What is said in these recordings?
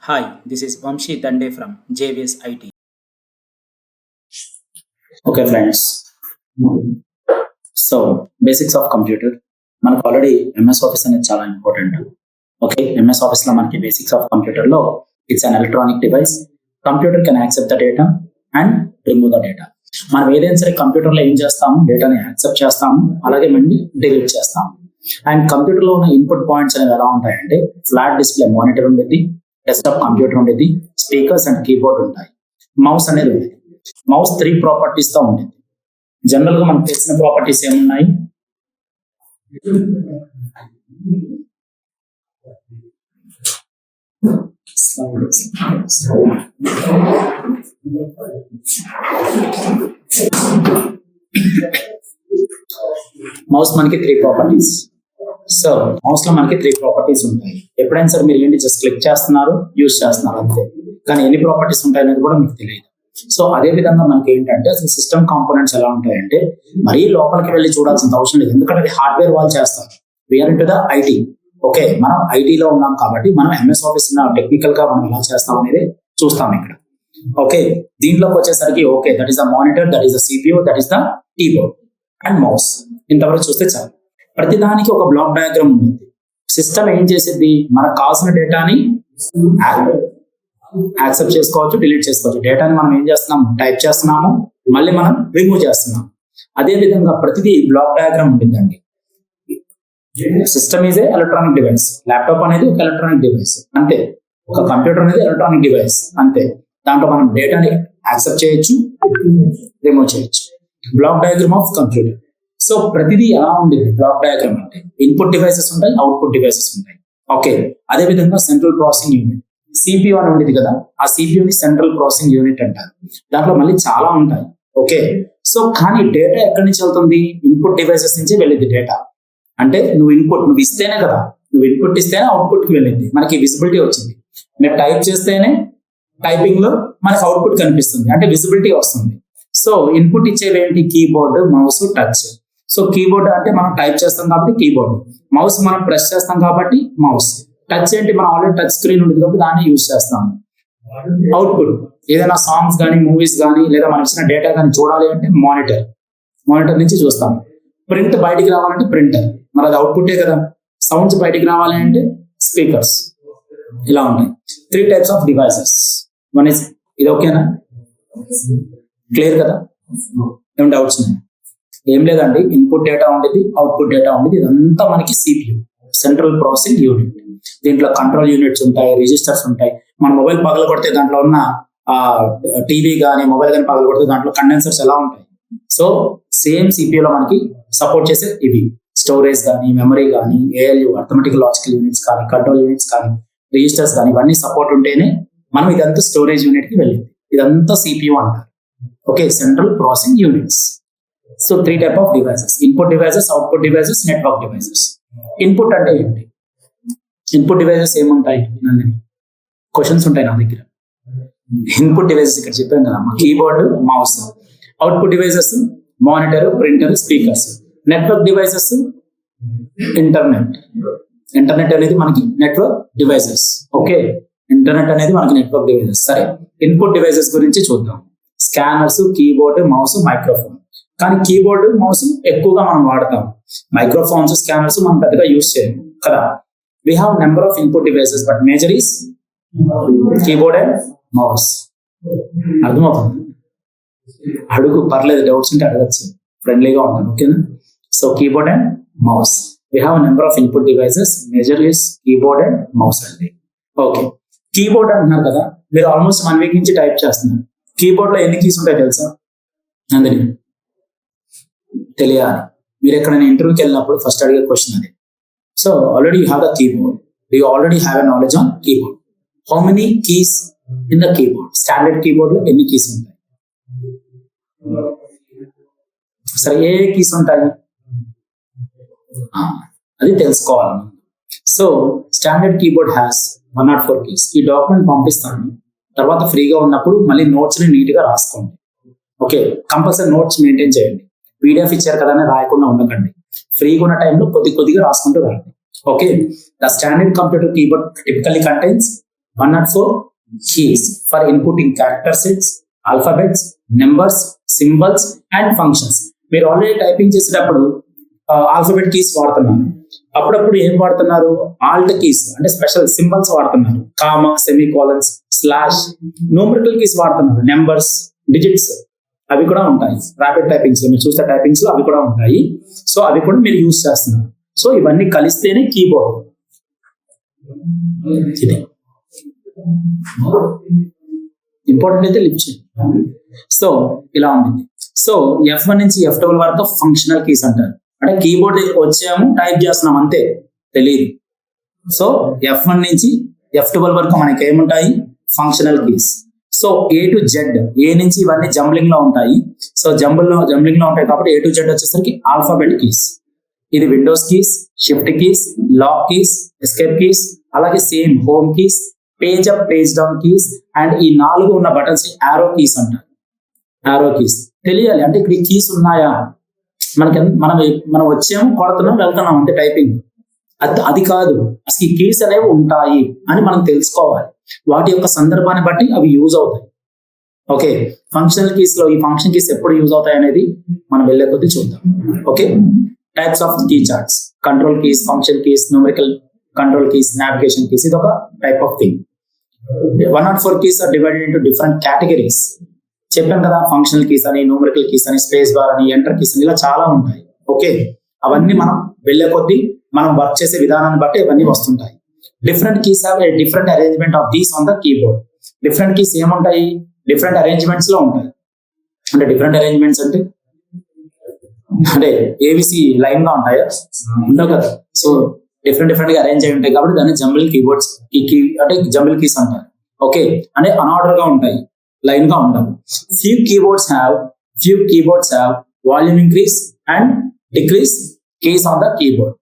Hi, this is Vamshi Dande from JVS IT. Okay, friends. So, basics of computer. మనకు already MS office అనేది చాలా important. Okay, MS office లో మనకి basics of computer లో it's an electronic device. Computer can accept the data and remove the data. మనం ఏదైనా సరే computer లో ఏం చేస్తాము, డేటాని యాక్సెప్ట్ చేస్తాము, అలాగే మళ్ళీ డిలీట్ చేస్తాము. అండ్ కంప్యూటర్ లో ఉన్న ఇన్పుట్ పాయింట్స్ అనేవి ఎలా ఉంటాయంటే ఫ్లాట్ డిస్ప్లే మానిటర్ ఉండేది, డెస్క్టాప్ కంప్యూటర్ ఉండేది, స్పీకర్స్ అండ్ కీబోర్డ్ ఉంటాయి, మౌస్ అనేది ఉండేది. మౌస్ 3 ప్రాపర్టీస్ తో ఉండేది. జనరల్ గా మనకు తెలిసిన ప్రాపర్టీస్ ఏమున్నాయి? మౌస్ మనకి 3 ప్రాపర్టీస్. సో మౌస్ లో మనకి 3 ప్రాపర్టీస్ ఉంటాయి. ఎప్పుడైనా సరే మీరు ఏంటి జస్ట్ క్లిక్ చేస్తున్నారు, యూజ్ చేస్తున్నారు అంతే, కానీ ఎన్ని ప్రాపర్టీస్ ఉంటాయి అనేది కూడా మీకు తెలియదు. సో అదే విధంగా మనకి ఏంటంటే అసలు సిస్టమ్ కాంపోనెంట్స్ ఎలా ఉంటాయంటే మరీ లోపలికి వెళ్ళి చూడాల్సిన అవసరం లేదు, ఎందుకంటే అది హార్డ్వేర్ వాళ్ళు చేస్తారు. We are into the IT. Okay, మనం ఐటీలో ఉన్నాం కాబట్టి మనం ఎంఎస్ ఆఫీస్ టెక్నికల్ గా మనం ఎలా చేస్తాం అనేది చూస్తాం ఇక్కడ. ఓకే, దీంట్లోకి వచ్చేసరికి okay, that is the monitor, that is the CPU, that is the keyboard and mouse. ఇంతవరకు చూస్తే చాలు. ప్రతిదానికి ఒక బ్లాక్ డయాగ్రామ్ ఉంది. సిస్టమ్ ఏం చేసేది, మనకు కావాల్సిన డేటాని యాక్సెప్ట్ చేసుకోవచ్చు, డిలీట్ చేసుకోవచ్చు. డేటాని మనం ఏం చేస్తున్నాము, టైప్ చేస్తున్నాము, మళ్ళీ మనం రిమూవ్ చేస్తున్నాం. అదే విధంగా ప్రతిదీ బ్లాక్ డయాగ్రామ్ ఉంటుందండి. System is a electronic device. Laptop అనేది ఒక ఎలక్ట్రానిక్ డివైస్ అంతే. ఒక కంప్యూటర్ అనేది ఎలక్ట్రానిక్ డివైస్ అంతే. దాంట్లో మనం డేటాని యాక్సెప్ట్ చేయొచ్చు, రిమూవ్ చేయొచ్చు. Block diagram of computer. So ప్రతిదీ ఎలా ఉండేది బ్లాక్ డయాగ్రామ్ అంటే ఇన్పుట్ డివైసెస్ ఉంటాయి, అవుట్పుట్ డివైసెస్ ఉంటాయి. ఓకే, అదే విధంగా సెంట్రల్ ప్రాసెసింగ్ యూనిట్ సిపియు అని ఉండేది కదా, ఆ సిపియుని సెంట్రల్ ప్రాసెసింగ్ యూనిట్ అంటారు. దాంట్లో మళ్ళీ చాలా ఉంటాయి. ఓకే, సో కానీ డేటా ఎక్కడి నుంచి వెళ్తుంది, ఇన్పుట్ డివైసెస్ నుంచి వెళ్ళింది డేటా. అంటే నువ్వు ఇస్తేనే కదా, నువ్వు ఇన్పుట్ ఇస్తేనే అవుట్పుట్ కి వెళ్ళింది, మనకి విజిబిలిటీ వచ్చింది. మీరు టైప్ చేస్తేనే టైపింగ్ లో మనకి అవుట్పుట్ కనిపిస్తుంది, అంటే విజిబిలిటీ వస్తుంది. సో ఇన్పుట్ ఇచ్చేవి ఏంటి, keyboard, mouse, touch. So keyboard అంటే మనం టైప్ చేస్తాం కాబట్టి కీబోర్డ్, మౌస్ మనం ప్రెస్ చేస్తాం కాబట్టి మౌస్, టచ్ ఏంటి మనం ఆల్రెడీ టచ్ స్క్రీన్ ఉంటుంది కాబట్టి దాన్ని యూజ్ చేస్తాము. అవుట్పుట్ ఏదైనా సాంగ్స్ కానీ, మూవీస్ కానీ, లేదా మనం ఇచ్చిన డేటా కానీ చూడాలి అంటే మానిటర్, మానిటర్ నుంచి చూస్తాం. ప్రింట్ బయటికి రావాలంటే ప్రింటర్, మరి అది అవుట్పుట్టే కదా. సౌండ్స్ బయటికి రావాలి అంటే స్పీకర్స్. ఇలా ఉంటాయి 3 types of devices. One is ఇది. ఓకేనా, క్లియర్ కదా? ఏం డౌట్స్ ఉన్నాయి? ఏం లేదండి, ఇన్పుట్ డేటా ఉండేది, అవుట్పుట్ డేటా ఉండేది. ఇదంతా మనకి సిపియు, సెంట్రల్ ప్రాసెసింగ్ యూనిట్. దీంట్లో కంట్రోల్ యూనిట్స్ ఉంటాయి, రిజిస్టర్స్ ఉంటాయి. మన మొబైల్ పగల కొడితే దాంట్లో ఉన్న టీవీ కానీ మొబైల్ కానీ పగల కొడితే దాంట్లో కండెన్సర్స్ ఎలా ఉంటాయి. సో సేమ్ సిపియులో మనకి సపోర్ట్ చేసే ఇవి స్టోరేజ్ కానీ, మెమరీ కానీ, ఏఎల్యు అర్థమెటిక్ లాజికల్ యూనిట్స్ కానీ, కంట్రోల్ యూనిట్స్ కానీ, రిజిస్టర్స్ కానీ, ఇవన్నీ సపోర్ట్ ఉంటేనే మనం ఇదంతా స్టోరేజ్ యూనిట్ కి వెళ్ళింది. ఇదంతా సిపియు అంటారు. Okay, central processing units. So 3 type of devices: input devices, output devices, network devices. Input అంటే ఏంటి? ఇన్పుట్ డివైసెస్ ఏముంటాయి నందిని? క్వశ్చన్స్ ఉంటాయి నా దగ్గర. ఇన్పుట్ డివైసెస్ ఇక్కడ చెప్పాను కదా, keyboard, mouse. Output devices monitor, printer, speakers. Network devices internet. Internet అనేది మనకి నెట్వర్క్ డివైసెస్. ఓకే, ఇంటర్నెట్ అనేది మనకి నెట్వర్క్ డివైసెస్. సరే, ఇన్పుట్ డివైసెస్ గురించి చూద్దాం. Scanners, keyboard, mouse, microphone. కానీ కీబోర్డ్, మౌస్ ఎక్కువగా మనం వాడతాం. మైక్రోఫోన్స్, స్కానర్స్ మనం పెద్దగా యూజ్ చేయము కదా. We have number of input devices, but major is keyboard and mouse. అర్థమవుతుంది? అడుగు, పర్లేదు, డౌట్స్ ఉంటే అడగచ్చు, ఫ్రెండ్లీగా ఉంటాను. ఓకేనా? So keyboard and mouse. We have a number of input devices, major is keyboard and mouse అండి. ఓకే, కీబోర్డ్ అంటున్నారు కదా, మీరు ఆల్మోస్ట్ 1 వీక్ నుంచి టైప్ చేస్తున్నారు. కీబోర్డ్ లో ఎన్ని కీస్ ఉంటాయి తెలుసా? అందుని తెలియాలి. మీరు ఎక్కడైనా ఇంటర్వ్యూకి వెళ్ళినప్పుడు ఫస్ట్ అడిగే క్వశ్చన్ అది. So already you have the keyboard. Do you already have a knowledge on keyboard? How many keys in the keyboard? Standard keyboard లో ఎన్ని keys ఉంటాయి? సరే, ఏ keys ఉంటాయి అది తెలుసుకోవాలి. So standard keyboard has 104 keys. ఈ డాక్యుమెంట్ పంపిస్తాను, తర్వాత ఫ్రీగా ఉన్నప్పుడు మళ్ళీ నోట్స్ ని నీట్ గా రాసుకోండి. ఓకే, కంపల్సరీ నోట్స్ మెయింటైన్ చేయండి. పీడిఎఫ్ ఇచ్చారు కదా అని రాయకుండా ఉండకండి. ఫ్రీగా ఉన్న టైంలో కొద్దిగా రాసుకుంటూ రండి. Okay, the standard computer keyboard typically contains 104 keys for inputting character sets, alphabets, numbers, symbols and functions. మీరు ఆల్రెడీ టైపింగ్ చేసేటప్పుడు ఆల్ఫాబెట్ కీస్ వాడుతున్నారు, అప్పుడప్పుడు ఏం వాడుతున్నారు, ఆల్ట్ కీస్ అంటే స్పెషల్ సింబల్స్ వాడుతున్నారు, కామా, సెమీకోలన్స్, స్లాష్, న్యూమరికల్ కీస్ వాడుతున్నారు, నెంబర్స్, డిజిట్స్ అవి కూడా ఉంటాయి. ర్యాపిడ్ టైపింగ్స్ లో మీరు చూస్తే టైపింగ్స్ లో అవి కూడా ఉంటాయి. సో అవి కూడా మీరు యూజ్ చేస్తున్నారు. సో ఇవన్నీ కలిస్తేనే కీబోర్డ్. ఇది ఇంపార్టెంట్ అయితే లిప్ చేయండి. సో ఇలా ఉంటుంది. సో F1 నుంచి F12 వరకు ఫంక్షనల్ కీస్ అంటారు. అంటే కీబోర్డ్ దగ్గరికి వచ్చాము, టైప్ చేస్తున్నాం అంతే, తెలియదు. సో F1 నుంచి F12 వరకు మనకి ఏముంటాయి, functional keys. So A to Z, ఏ నుంచి ఇవన్నీ జంబ్లింగ్ లో ఉంటాయి. సో జంబ్లింగ్ లో ఉంటాయి కాబట్టి A to Z వచ్చేసరికి ఆల్ఫాబెట్ కీస్. ఇది Windows keys, shift keys, lock keys, escape keys, అలాగే same home keys, page up, page down keys and ఈ 4 ఉన్న బటన్స్ ని ఆరో కీస్ అంటారు. ఆరో కీస్ తెలియాలి, అంటే ఇక్కడ ఈ కీస్ ఉన్నాయా, మనం వచ్చాము, కొడుతున్నాం, వెళ్తున్నాం అంతే టైపింగ్. అది కాదు, అసలు ఈ కీస్ అనేవి ఉంటాయి అని మనం తెలుసుకోవాలి. వాటి యొక్క సందర్భాన్ని బట్టి అవి యూజ్ అవుతాయి. ఓకే, ఫంక్షనల్ కీస్ లో ఈ ఫంక్షన్ కీస్ ఎప్పుడు యూజ్ అవుతాయి అనేది మనం వెళ్ళే కొద్దీ చూద్దాం. Okay, types of key charts, control keys, function keys, numerical control keys, navigation keys, ఇది ఒక type of thing. 104 keys are divided into different categories. చెప్పాను కదా, ఫంక్షనల్ కీస్ అని, న్యూమరికల్ కీస్ అని, స్పేస్ బార్ అని, ఎంటర్ కీస్ అని, ఇలా చాలా ఉంటాయి. ఓకే, అవన్నీ మనం వెళ్ళే కొద్దీ మనం వర్క్ చేసే విధానాన్ని బట్టి అవన్నీ వస్తుంటాయి. Different keys have a different arrangement of these on the keyboard. Different keys ఏముంటాయి, డిఫరెంట్ అరేంజ్మెంట్స్ లో ఉంటాయి. అంటే డిఫరెంట్ అరేంజ్మెంట్స్ అంటే ఏబిసి లైన్ గా ఉంటాయా, ఉండవు కదా. సో డిఫరెంట్ గా అరేంజ్ అయి ఉంటాయి కాబట్టి దాన్ని జంబుల్ కీబోర్డ్స్ అంటే జంబుల్ కీస్ అంటారు. ఓకే, అంటే అన్ఆర్డర్ గా ఉంటాయి, లైన్ గా ఉండవు. Few keyboards have volume increase and decrease keys on the keyboard.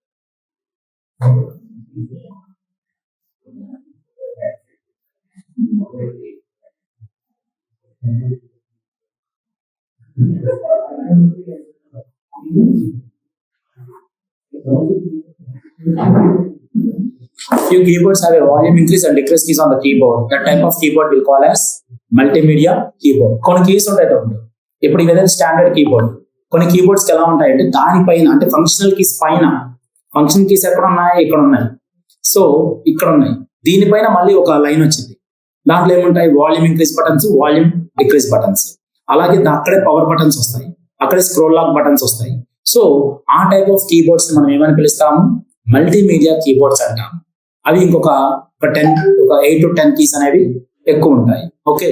Few keyboards have a volume increase and decrease keys on the keyboard. That type of keyboard will call as multimedia keyboard. కొన్ని keys ఉంటాయి తప్పుడు. ఇప్పుడు ఇది standard keyboard. కొన్ని keyboards ఎలా ఉంటాయి అంటే దానిపైన, అంటే ఫంక్షనల్ కీస్ పైన, ఫంక్షన్ కీస్ ఎక్కడ ఉన్నాయి, ఇక్కడ ఉన్నాయి. సో ఇక్కడ ఉన్నాయి, దీనిపైన మళ్ళీ ఒక లైన్ వచ్చింది. దాంట్లో ఏముంటాయి, volume increase buttons, volume decrease buttons. అలాగే అక్కడే పవర్ బటన్స్ వస్తాయి, అక్కడే స్క్రోల్ లాక్ బటన్స్ వస్తాయి. సో ఆ టైప్ ఆఫ్ కీబోర్డ్స్ మనం ఏమని పిలుస్తాము, మల్టీమీడియా కీబోర్డ్స్ అంటాము. అవి ఇంకొక 8 to 10 కీస్ అనేవి ఎక్కువ ఉంటాయి. Okay,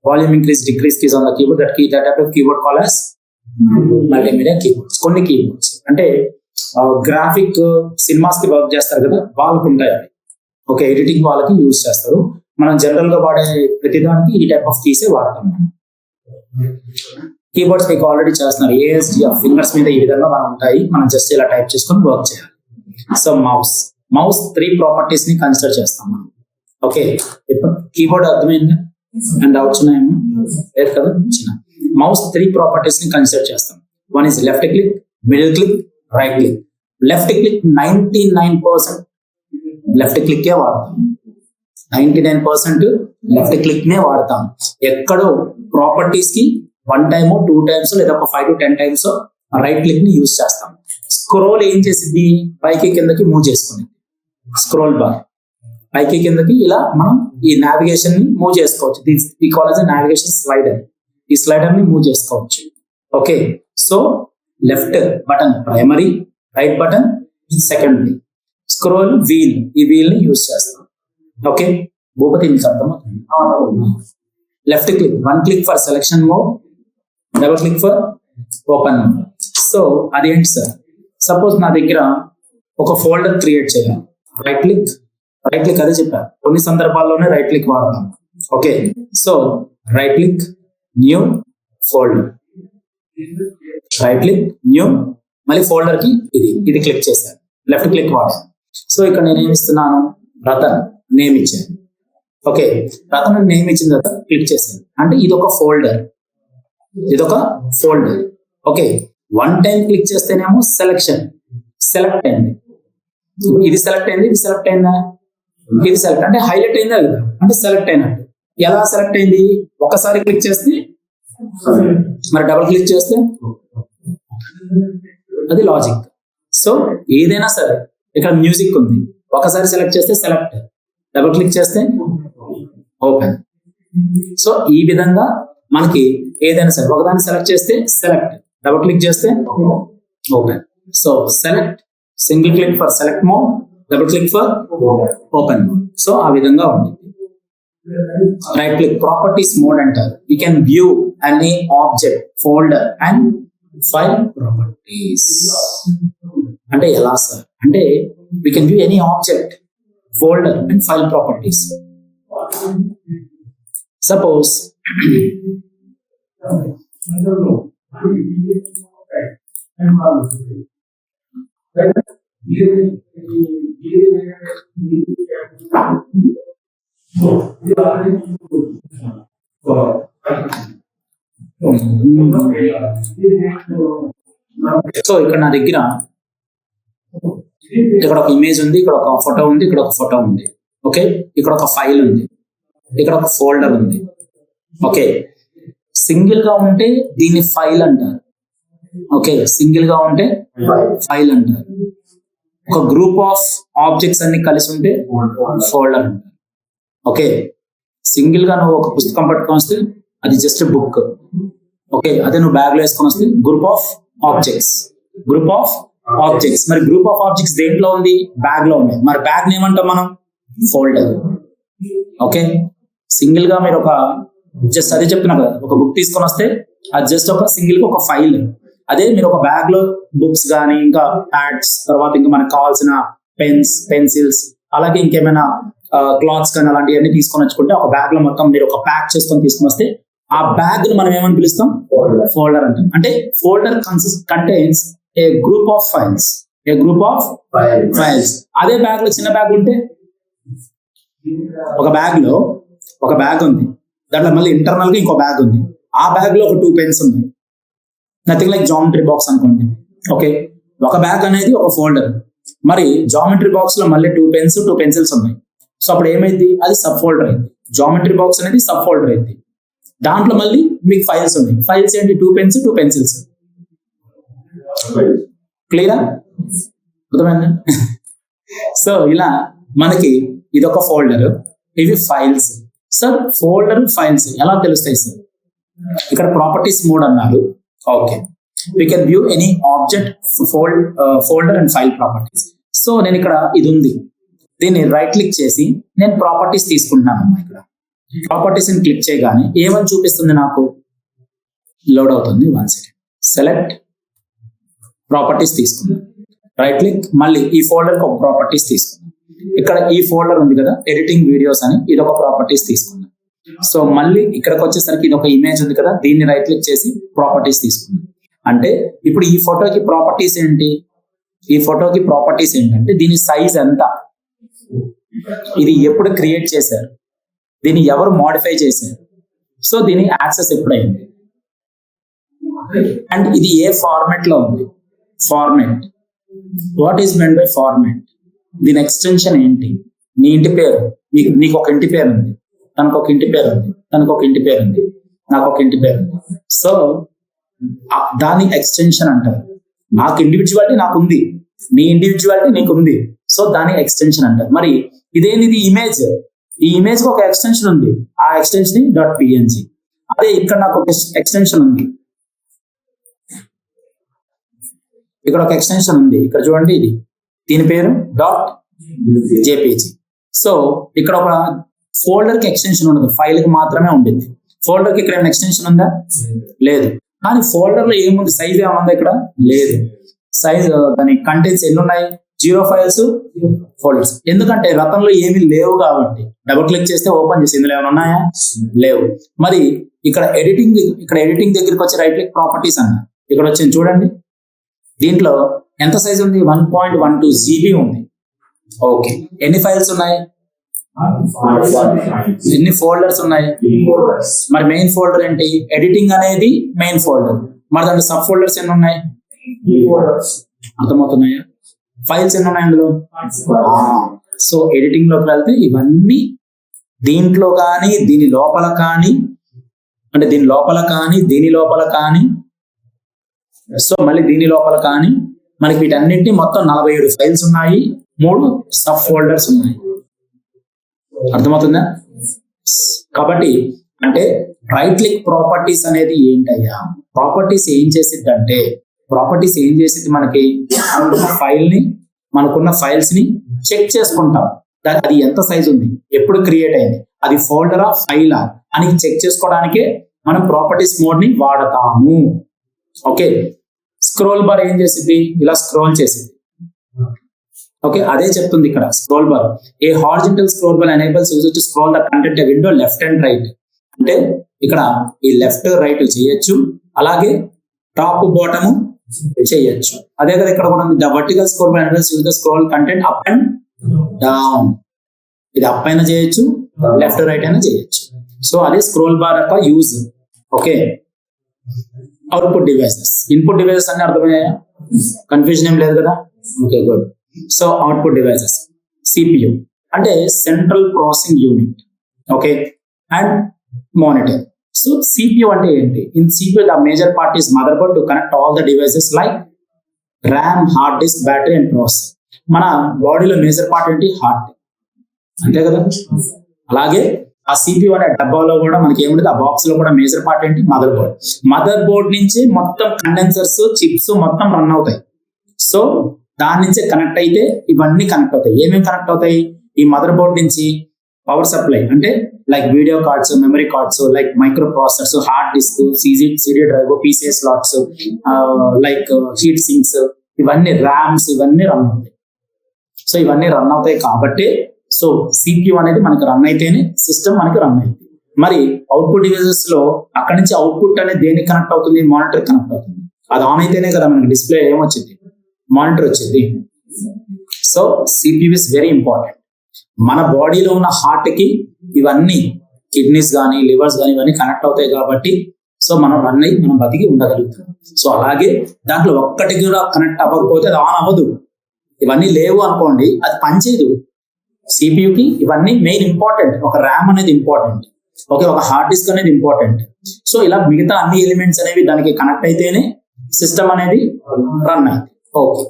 volume increase, decrease keys on the keyboard, that type of keyboard call as multimedia keyboards. కొన్ని కీబోర్డ్స్ అంటే గ్రాఫిక్ సినిమాస్ కి వర్క్ చేస్తారు కదా, వాళ్ళకు ఉంటాయి అవి. ఓకే, ఎడిటింగ్ వాళ్ళకి యూజ్ చేస్తారు. మనం జనరల్ గా వాడే ప్రతిదానికి ఈ టైప్ ఆఫ్ కీసే వాడతాం మనం. కీబోర్డ్స్ మీకు ఆల్రెడీ చేస్తున్నారు, ASDF ఫింగర్స్ మీద ఈ విధంగా మనం ఉంటాయి, మనం జస్ట్ ఇలా టైప్ చేసుకొని వర్క్ చేయాలి. సో మౌస్ 3 ప్రాపర్టీస్ ని కన్సిడర్ చేస్తాం మనం. ఓకే, ఇప్పుడు కీబోర్డ్ అర్థమైందా అండ్ డౌట్స్ ఉన్నాయమ్మా, లేదు కదా. మౌస్ 3 ప్రాపర్టీస్ ని కన్సిడర్ చేస్తాం. One is left click, middle click, right click. Left click 99% left క్లిక్కే వాడతాం. 99% లెఫ్ట్ క్లిక్ నే వాడతాం. ఎక్కడో ప్రాపర్టీస్ కి 1 time 2 times లేదా ఒక 5 to 10 times రైట్ క్లిక్ ని యూజ్ చేస్తాం. స్క్రోల్ ఏం చేసింది, పైకి కిందకి మూవ్ చేసుకుని, స్క్రోల్ బార్ పైకి కిందకి ఇలా మనం ఈ నావిగేషన్ ని మూవ్ చేసుకోవచ్చు. ఈ call as a navigation slider. ఈ స్లైడర్ ని మూవ్ చేసుకోవచ్చు. Okay, so left button primary, right button secondary. Scroll wheel, ఈ వీల్ ని యూజ్ చేస్తాం. ఓకే, భూపతి మీకు అర్థమవుతుంది. Left click, 1 click for selection mode, double click for open. So అదేంటి sir, suppose నా దగ్గర ఒక ఫోల్డర్ క్రియేట్ చేయాలి, రైట్ క్లిక్ అదే చెప్పాను, కొన్ని సందర్భాల్లోనే రైట్ క్లిక్ వాడతాం. Okay, so right click, new folder, right click, new, మళ్ళీ ఫోల్డర్ కి ఇది క్లిక్ చేశాను, లెఫ్ట్ క్లిక్ వాడాను. సో ఇక్కడ నేను ఏమి ఇస్తున్నాను, రతన్ నేమ్ ఇచ్చాను. ఓకే, రతన్ నేమ్ ఇచ్చిన తర్వాత క్లిక్ చేశాను, అంటే ఇదొక ఫోల్డర్. ఓకే, 1 time క్లిక్ చేస్తేనేమో సెలెక్ట్ అయింది. ఇది సెలెక్ట్ అయిందా, ఇది సెలెక్ట్ అంటే హైలైట్ అయిందా కదా. అంటే సెలెక్ట్ అయినట్టు. ఎలా సెలెక్ట్ అయింది? ఒకసారి క్లిక్ చేస్తే, మరి డబుల్ క్లిక్ చేస్తే అది లాజిక్. సో ఏదైనా సరే, ఇక్కడ మ్యూజిక్ ఉంది, ఒకసారి సెలెక్ట్ చేస్తే సెలెక్ట్, డబుల్ క్లిక్ చేస్తే ఓపెన్. సో ఈ విధంగా మనకి ఏదైనా సరే ఒకదాన్ని సెలెక్ట్ చేస్తే సెలెక్ట్, డబుల్ క్లిక్ చేస్తే open. So select, single click for select mode, double click for open mode. So ఆ విధంగా ఉంది. రైట్ క్లిక్ ప్రాపర్టీస్ మోడ్ అంటారు. We can view any object, folder and file properties. అంటే ఎలా sir అంటే we can view any object, folder and file properties. Suppose so ఇక్కడ నా దగ్గర ఇక్కడ ఒక ఇమేజ్ ఉంది, ఇక్కడ ఒక ఫోటో ఉంది, ఇక్కడ ఒక ఫోటో ఉంది. ఓకే, ఇక్కడ ఒక ఫైల్ ఉంది, ఇక్కడ ఒక ఫోల్డర్ ఉంది. ఓకే, సింగిల్ గా ఉంటే దీన్ని ఫైల్ అంటారు. ఓకే, సింగిల్ గా ఉంటే ఫైల్ అంటారు. ఒక గ్రూప్ ఆఫ్ ఆబ్జెక్ట్స్ అన్ని కలిసి ఉంటే ఫోల్డర్ అంటారు. ఓకే, సింగిల్ గా నువ్వు ఒక పుస్తకం పట్టుకొని వస్తే అది జస్ట్ బుక్. ఓకే, అదే నువ్వు బ్యాగ్ లో వేసుకొని వస్తే group of objects, group of objects. మరి గ్రూప్ ఆఫ్ ఆబ్జెక్ట్స్ దేంట్లో ఉంది? బ్యాగ్ లో ఉన్నాయి. మరి బ్యాగ్ ఏమంటాం మనం? ఫోల్డర్. ఓకే, సింగిల్ గా మీరు ఒక జస్ట్ అదే చెప్తున్నా కదా, ఒక బుక్ తీసుకొని వస్తే అది జస్ట్ ఒక సింగిల్ గా ఒక ఫైల్. అదే మీరు ఒక బ్యాగ్ లో బుక్స్ కానీ ఇంకా ప్యాడ్స్, తర్వాత ఇంకా మనకు కావాల్సిన పెన్స్, పెన్సిల్స్, అలాగే ఇంకేమైనా క్లాత్స్ కానీ అలాంటివన్నీ తీసుకొని వచ్చుకుంటే ఒక బ్యాగ్ లో మొత్తం మీరు ఒక ప్యాక్ చేసుకొని తీసుకొని వస్తే ఆ బ్యాగ్ ను మనం ఏమని పిలుస్తాం? ఫోల్డర్ అంటాం. అంటే folder contains A group of files, A group of files. అదే బ్యాగ్ లో చిన్న బ్యాగ్ ఉంటే, ఒక బ్యాగ్ లో ఒక బ్యాగ్ ఉంది, దాంట్లో మళ్ళీ ఇంటర్నల్ గా ఇంకో బ్యాగ్ ఉంది. ఆ బ్యాగ్ లో ఒక 2 పెన్స్ ఉన్నాయి, నథింగ్ లైక్ జామెట్రీ బాక్స్ అనుకోండి. ఓకే, ఒక బ్యాగ్ అనేది ఒక ఫోల్డర్, మరి జామెట్రీ బాక్స్ లో మళ్ళీ 2 పెన్స్ 2 పెన్సిల్స్ ఉన్నాయి. సో అప్పుడు ఏమైంది? అది సబ్ ఫోల్డర్ అయింది. జామెట్రీ బాక్స్ అనేది సబ్ ఫోల్డర్ అయింది. దాంట్లో మళ్ళీ మీకు ఫైల్స్ ఉన్నాయి. ఫైల్స్ ఏంటి? 2 పెన్స్ 2 పెన్సిల్స్. క్లియరా? అర్థమైందా? సో ఇలా మనకి ఇదొక ఫోల్డర్, ఇవి ఫైల్స్. సార్ ఫోల్డర్ ఫైల్స్ ఎలా తెలుస్తాయి సార్? ఇక్కడ ప్రాపర్టీస్ మోడ్ అన్నారు. Okay, we can view any object, folder and file properties. So నేను ఇక్కడ ఇది ఉంది, దీన్ని రైట్ క్లిక్ చేసి నేను ప్రాపర్టీస్ తీసుకుంటున్నాను అమ్మా. ఇక్కడ ప్రాపర్టీస్ ని క్లిక్ చేయగానే ఏమని చూపిస్తుంది? నాకు లోడ్ అవుతుంది. 1 సెకండ్. సెలెక్ట్ ప్రాపర్టీస్ తీసుకున్నాను, రైట్ క్లిక్, మళ్ళీ ఈ ఫోల్డర్ కి ఒక ప్రాపర్టీస్ తీసుకున్నాను. ఇక్కడ ఈ ఫోల్డర్ ఉంది కదా, ఎడిటింగ్ వీడియోస్ అని, ఇది ఒక ప్రాపర్టీస్ తీసుకున్నాను. సో మళ్ళీ ఇక్కడికి వచ్చేసరికి ఇది ఒక ఇమేజ్ ఉంది కదా, దీన్ని రైట్ క్లిక్ చేసి ప్రాపర్టీస్ తీసుకున్నాను. అంటే ఇప్పుడు ఈ ఫోటోకి ప్రాపర్టీస్ ఏంటి? ఈ ఫోటోకి ప్రాపర్టీస్ ఏంటంటే దీని సైజ్ ఎంత, ఇది ఎప్పుడు క్రియేట్ చేశారు, దీన్ని ఎవరు మోడిఫై చేశారు, సో దీని యాక్సెస్ ఎప్పుడైంది, అండ్ ఇది ఏ ఫార్మాట్ లో ఉంది. Format, what is meant by format, దీని ఎక్స్టెన్షన్ ఏంటి? నీ ఇంటి పేరు, నీకు ఒక ఇంటి పేరు ఉంది, తనకు ఒక ఇంటి పేరు ఉంది, తనకు ఒక ఇంటి పేరు ఉంది, నాకు ఒక ఇంటి పేరు ఉంది. సో దాని ఎక్స్టెన్షన్ అంటారు. నాకు ఇండివిజువాలిటీ నాకు ఉంది, నీ ఇండివిజువాలిటీ నీకు ఉంది, సో దాని ఎక్స్టెన్షన్ అంటారు. మరి ఇదేంటిది? ఇమేజ్. ఈ ఇమేజ్ కి ఒక ఎక్స్టెన్షన్ ఉంది, ఆ ఎక్స్టెన్షన్ .png. అదే ఇక్కడ నాకు ఒక ఎక్స్టెన్షన్ ఉంది, ఇక్కడ ఒక ఎక్స్టెన్షన్ ఉంది, ఇక్కడ చూడండి, ఇది దీని పేరు .jpg. సో ఇక్కడ ఒక ఫోల్డర్ కి ఎక్స్టెన్షన్ ఉండదు, ఫైల్ కి మాత్రమే ఉంటుంది. ఫోల్డర్ కి ఇక్కడ ఏమైనా ఎక్స్టెన్షన్ ఉందా? లేదు. కానీ ఫోల్డర్ లో ఏముంది? సైజ్ ఏముంది? ఇక్కడ లేదు. సైజ్ దాని కంటెంట్స్ ఎన్ని ఉన్నాయి? 0 ఫైల్స్ ఫోల్డర్స్. ఎందుకంటే రతంలో ఏమీ లేవు కాబట్టి. డబుల్ క్లిక్ చేస్తే ఓపెన్ చేసి ఇందులో ఏమైనా ఉన్నాయా? లేవు. మరి ఇక్కడ ఎడిటింగ్ దగ్గరికి వచ్చి రైట్ క్లిక్ ప్రాపర్టీస్ అన్న ఇక్కడ వచ్చింది చూడండి. దీంట్లో ఎంత సైజ్ ఉంది? 1.12 GB ఉంది. ఓకే, ఎన్ని ఫైల్స్ ఉన్నాయి? ఎన్ని ఫోల్డర్స్ ఉన్నాయి? మరి మెయిన్ ఫోల్డర్ ఏంటి? ఎడిటింగ్ అనేది మెయిన్ ఫోల్డర్. మరి దాంట్లో సబ్ ఫోల్డర్స్ ఎన్ని ఉన్నాయి? అర్థమవుతున్నాయా? ఫైల్స్ ఎన్ని ఉన్నాయి అందులో? సో ఎడిటింగ్ లోకి వెళ్తే ఇవన్నీ దీంట్లో కానీ దీని లోపల కానీ, అంటే దీని లోపల కానీ దీని లోపల కానీ, సో మళ్ళీ దీని లోపల కానీ మనకి వీటన్నింటి మొత్తం 47 ఫైల్స్ ఉన్నాయి, 3 సబ్ ఫోల్డర్స్ ఉన్నాయి. అర్థమవుతుందా? కాబట్టి అంటే రైట్ క్లిక్ ప్రాపర్టీస్ అనేది ఏంటయ్యా? ప్రాపర్టీస్ ఏం చేసిద్ది అంటే, ప్రాపర్టీస్ ఏం చేసిద్ది, మనకి మనకున్న ఫైల్స్ ని చెక్ చేసుకుంటాం. అది ఎంత సైజ్ ఉంది, ఎప్పుడు క్రియేట్ అయింది, అది ఫోల్డరా ఫైలా అని చెక్ చేసుకోవడానికే మనం ప్రాపర్టీస్ మోడ్ ని వాడతాము. ఓకే, స్క్రోల్ బార్ ఏం చేసిద్ది, ఇలా స్క్రోల్ చేసిద్ది. ఓకే, అదే చెప్తుంది ఇక్కడ scroll bar. A horizontal scroll bar enables user to scroll the content window left and right. అంటే ఇక్కడ ఈ లెఫ్ట్ రైట్ చేయొచ్చు, అలాగే టాప్ బాటమ్ చేయొచ్చు. అదే కదా ఇక్కడ కూడా ఉంది, the vertical scroll bar enables user scroll content up and down. ఇది అప్ అయినా చేయొచ్చు, లెఫ్ట్ రైట్ అయినా చేయొచ్చు. సో అదే స్క్రోల్ బార్ యొక్క use. Okay, output devices, input devices అన్ని అర్థమయ్యాయా? కన్ఫ్యూజన్ ఏం లేదు కదా? Okay, good. So output devices, CPU అంటే central processing unit. Okay, and monitor. So CPU అంటే ఏంటి? In CPU the major part is motherboard to connect all the devices like RAM, hard disk, battery and processor. మన బాడీలో major part ఏంటి? Heart, అంతే కదా? అలాగే ఆ CPU అనే డబ్బాలో కూడా మనకి ఏముంటుంది, ఆ బాక్స్ లో కూడా మేజర్ పార్ట్ ఏంటి? Mother board. మదర్ బోర్డ్ నుంచి మొత్తం కండెన్సర్స్, చిప్స్ మొత్తం రన్ అవుతాయి. సో దాని నుంచే కనెక్ట్ అయితే ఇవన్నీ కనెక్ట్ అవుతాయి. ఏమేమి కనెక్ట్ అవుతాయి? ఈ మదర్ బోర్డ్ నుంచి పవర్ సప్లై, అంటే like video cards, memory cards, like micro processors, hard disk, CD drive, PC slots, like heat sinks, ఇవన్నీ ర్యామ్స్, ఇవన్నీ రన్ అవుతాయి. సో ఇవన్నీ రన్ అవుతాయి కాబట్టి సో సిపియు అనేది మనకి రన్ అయితేనే సిస్టమ్ మనకి రన్ అయింది. మరి అవుట్పుట్ డివైసెస్ లో అక్కడి నుంచి అవుట్పుట్ అనేది దేనికి కనెక్ట్ అవుతుంది? మానిటర్ కనెక్ట్ అవుతుంది. అది ఆన్ అయితేనే కదా మనకి డిస్ప్లే ఏమొచ్చింది? మానిటర్ వచ్చింది. So CPU is very important. మన బాడీలో ఉన్న హార్ట్ కి ఇవన్నీ కిడ్నీస్ కానీ, లివర్స్ కానీ ఇవన్నీ కనెక్ట్ అవుతాయి కాబట్టి సో మనం రన్ అయ్యి మనం బతికి ఉండగలుగుతాం. సో అలాగే దాంట్లో ఒక్కటి కూడా కనెక్ట్ అవ్వకపోతే అది ఆన్ అవ్వదు. ఇవన్నీ లేవు అనుకోండి, అది పనిచేయదు. సిపియుకి ఇవన్నీ మెయిన్ ఇంపార్టెంట్. ఒక ర్యామ్ అనేది ఇంపార్టెంట్, ఓకే, ఒక హార్డ్ డిస్క్ అనేది ఇంపార్టెంట్. సో ఇలా మిగతా అన్ని ఎలిమెంట్స్ అనేవి దానికి కనెక్ట్ అయితేనే సిస్టమ్ అనేది రన్ అయింది. ఓకే,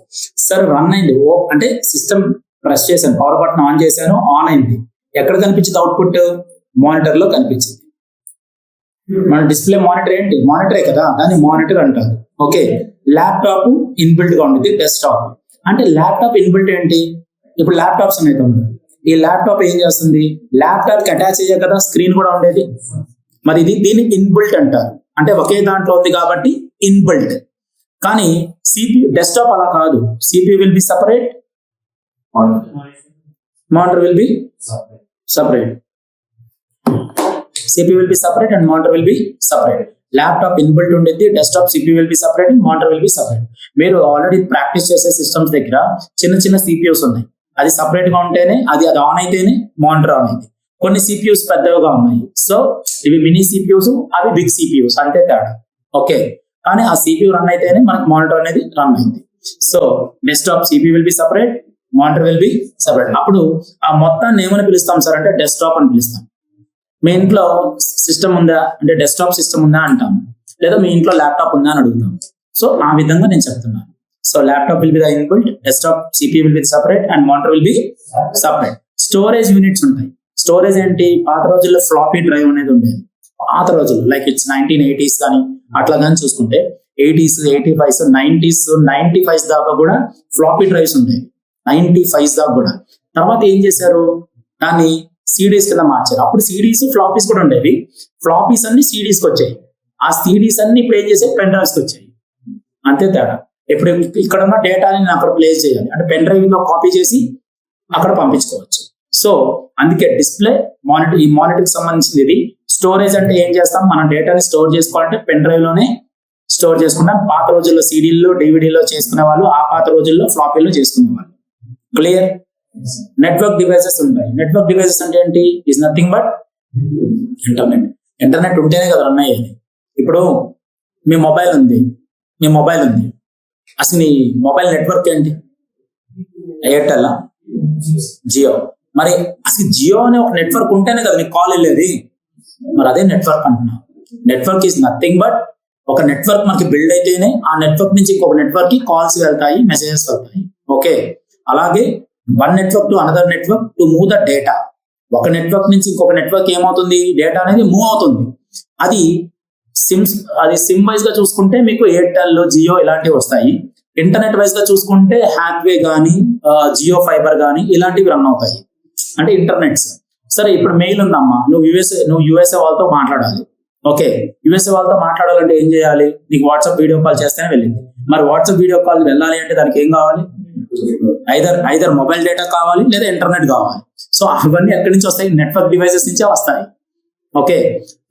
సరే రన్ అయింది. అంటే సిస్టమ్ ప్రెస్ చేశాను, పవర్ బటన్ ఆన్ చేశాను, ఆన్ అయింది. ఎక్కడ కనిపించింది అవుట్పుట్? మానిటర్ లో కనిపించింది. మన డిస్ప్లే మానిటర్ ఏంటి? మానిటరే కదా, దాన్ని మానిటర్ అంటారు. ఓకే, ల్యాప్టాప్ ఇన్బిల్ట్ గా ఉండేది, డెస్క్టాప్. అంటే ల్యాప్టాప్ ఇన్బిల్ట్ ఏంటి? ఇప్పుడు ల్యాప్టాప్స్ అనేది ఉంది. ఈ ల్యాప్టాప్ ఏం చేస్తుంది? ల్యాప్టాప్ కి అటాచ్ అయ్యే కదా స్క్రీన్ కూడా ఉండేది. మరి దీన్ని ఇన్బిల్ట్ అంటారు. అంటే ఒకే దాంట్లో ఉంది కాబట్టి ఇన్బిల్ట్. కానీ సిపియు డెస్క్టాప్ అలా కాదు. CPU will be separate, monitor will be separate. CPU will be separate and monitor will be separate. Laptop inbuilt ఉండేది, desktop CPU will be separate, monitor will be separate. మీరు already practice చేసే systems దగ్గర చిన్న చిన్న CPUs ఉన్నాయి. అది separate గా ఉంటేనే అది ఆన్ అయితేనే మానిటర్ ఆన్ అయింది. కొన్ని CPUs పెద్దవిగా ఉన్నాయి. సో ఇవి మినీ CPUs, అవి బిగ్ CPUs, అంతే తేడా. ఓకే, కానీ ఆ CPU రన్ అయితేనే మనకి మానిటర్ అనేది రన్ అయింది. So desktop CPU will be separate, monitor will be separate. అప్పుడు ఆ మొత్తాన్ని ఏమని పిలుస్తాం సార్ అంటే డెస్క్టాప్ అని పిలుస్తాం. మీ ఇంట్లో సిస్టమ్ ఉందా అంటే డెస్క్టాప్ సిస్టమ్ ఉందా అంటాం, లేదా మీ ఇంట్లో ల్యాప్టాప్ ఉందా అని అడుగుతాం. సో ఆ విధంగా నేను చెప్తున్నాను. So laptop will be the inbuilt, desktop CPU will be separate and monitor will B separate. Storage units ఉంటాయి. స్టోరేజ్ ఏంటి? పాత రోజుల్లో ఫ్లాపీ డ్రైవ్ అనేది ఉండేది. పాత రోజుల్లో లైక్ ఇట్స్ 1980s కానీ అట్లా కానీ చూసుకుంటే 80s, 85s, 90s, 95s దాకా కూడా ఫ్లాపీ డ్రైవ్స్ ఉండేవి. 95s దాకా కూడా. తర్వాత ఏం చేశారు? దాన్ని సిడీస్ కింద మార్చారు. అప్పుడు సిడీస్, ఫ్లాపీస్ కూడా ఉండేవి. ఫ్లాపీస్ అన్ని సిడీస్కి వచ్చాయి. ఆ సిడీస్ అన్ని ఇప్పుడు ఏం చేసాయి? పెన్ డ్రైవ్స్కి వచ్చాయి. అంతే తేడా. ఇప్పుడు ఇక్కడ ఉన్న డేటాని నేను అక్కడ ప్లేస్ చేయాలి అంటే పెన్ డ్రైవ్ లో కాపీ చేసి అక్కడ పంపించుకోవచ్చు. సో అందుకే డిస్ప్లే, మానిటర్, ఈ మానిటర్కి సంబంధించింది ఇది. స్టోరేజ్ అంటే ఏం చేస్తాం? మన డేటాని స్టోర్ చేసుకోవాలంటే పెన్ డ్రైవ్ లోనే స్టోర్ చేసుకుంటాం. పాత రోజుల్లో సిడీల్లో, డివిడీలో చేసుకునే వాళ్ళు, ఆ పాత రోజుల్లో ఫ్లాపీలో చేసుకునే వాళ్ళు. క్లియర్? నెట్వర్క్ డివైసెస్ ఉంటాయి. నెట్వర్క్ డివైసెస్ అంటే ఏంటి? Is nothing but internet. Internet ఉంటేనే కదా రన్ అయ్యేది. ఇప్పుడు మీ మొబైల్ ఉంది, అసలు మీ మొబైల్ నెట్వర్క్ ఏంటి? ఎయిర్టెల్, జియో. మరి అసలు జియో అనే ఒక నెట్వర్క్ ఉంటేనే కదా నీకు కాల్ వెళ్ళేది. మరి అదే నెట్వర్క్ అంటున్నాం. నెట్వర్క్ ఈజ్ నథింగ్ బట్ ఒక నెట్వర్క్ మనకి బిల్డ్ అయితేనే ఆ నెట్వర్క్ నుంచి ఇంకొక నెట్వర్క్ కి కాల్స్ వెళ్తాయి, మెసేజెస్ వెళ్తాయి. ఓకే, అలాగే one network to another network to move the data. ఒక నెట్వర్క్ నుంచి ఇంకొక నెట్వర్క్ ఏమవుతుంది, డేటా అనేది మూవ్ అవుతుంది. అది సిమ్ వైజ్ గా చూసుకుంటే మీకు ఎయిర్టెల్, జియో ఇలాంటివి వస్తాయి. ఇంటర్నెట్ వైజ్ గా చూసుకుంటే హ్యాత్వే కానీ, జియో ఫైబర్ కానీ ఇలాంటివి రన్ అవుతాయి. అంటే ఇంటర్నెట్స్. సరే, ఇప్పుడు మెయిల్ ఉందమ్మా, నువ్వు యుఎస్ఏ వాళ్ళతో మాట్లాడాలి. ఓకే, యుఎస్ఏ వాళ్ళతో మాట్లాడాలంటే ఏం చేయాలి, నీకు వాట్సాప్ వీడియో కాల్ చేస్తేనే వెళ్ళింది. మరి వాట్సాప్ వీడియో కాల్ వెళ్ళాలి అంటే దానికి ఏం కావాలి, ఐదర్ మొబైల్ డేటా కావాలి లేదా ఇంటర్నెట్ కావాలి. సో అవన్నీ ఎక్కడి నుంచి వస్తాయి, నెట్వర్క్ డివైసెస్ నుంచే వస్తాయి. ఓకే,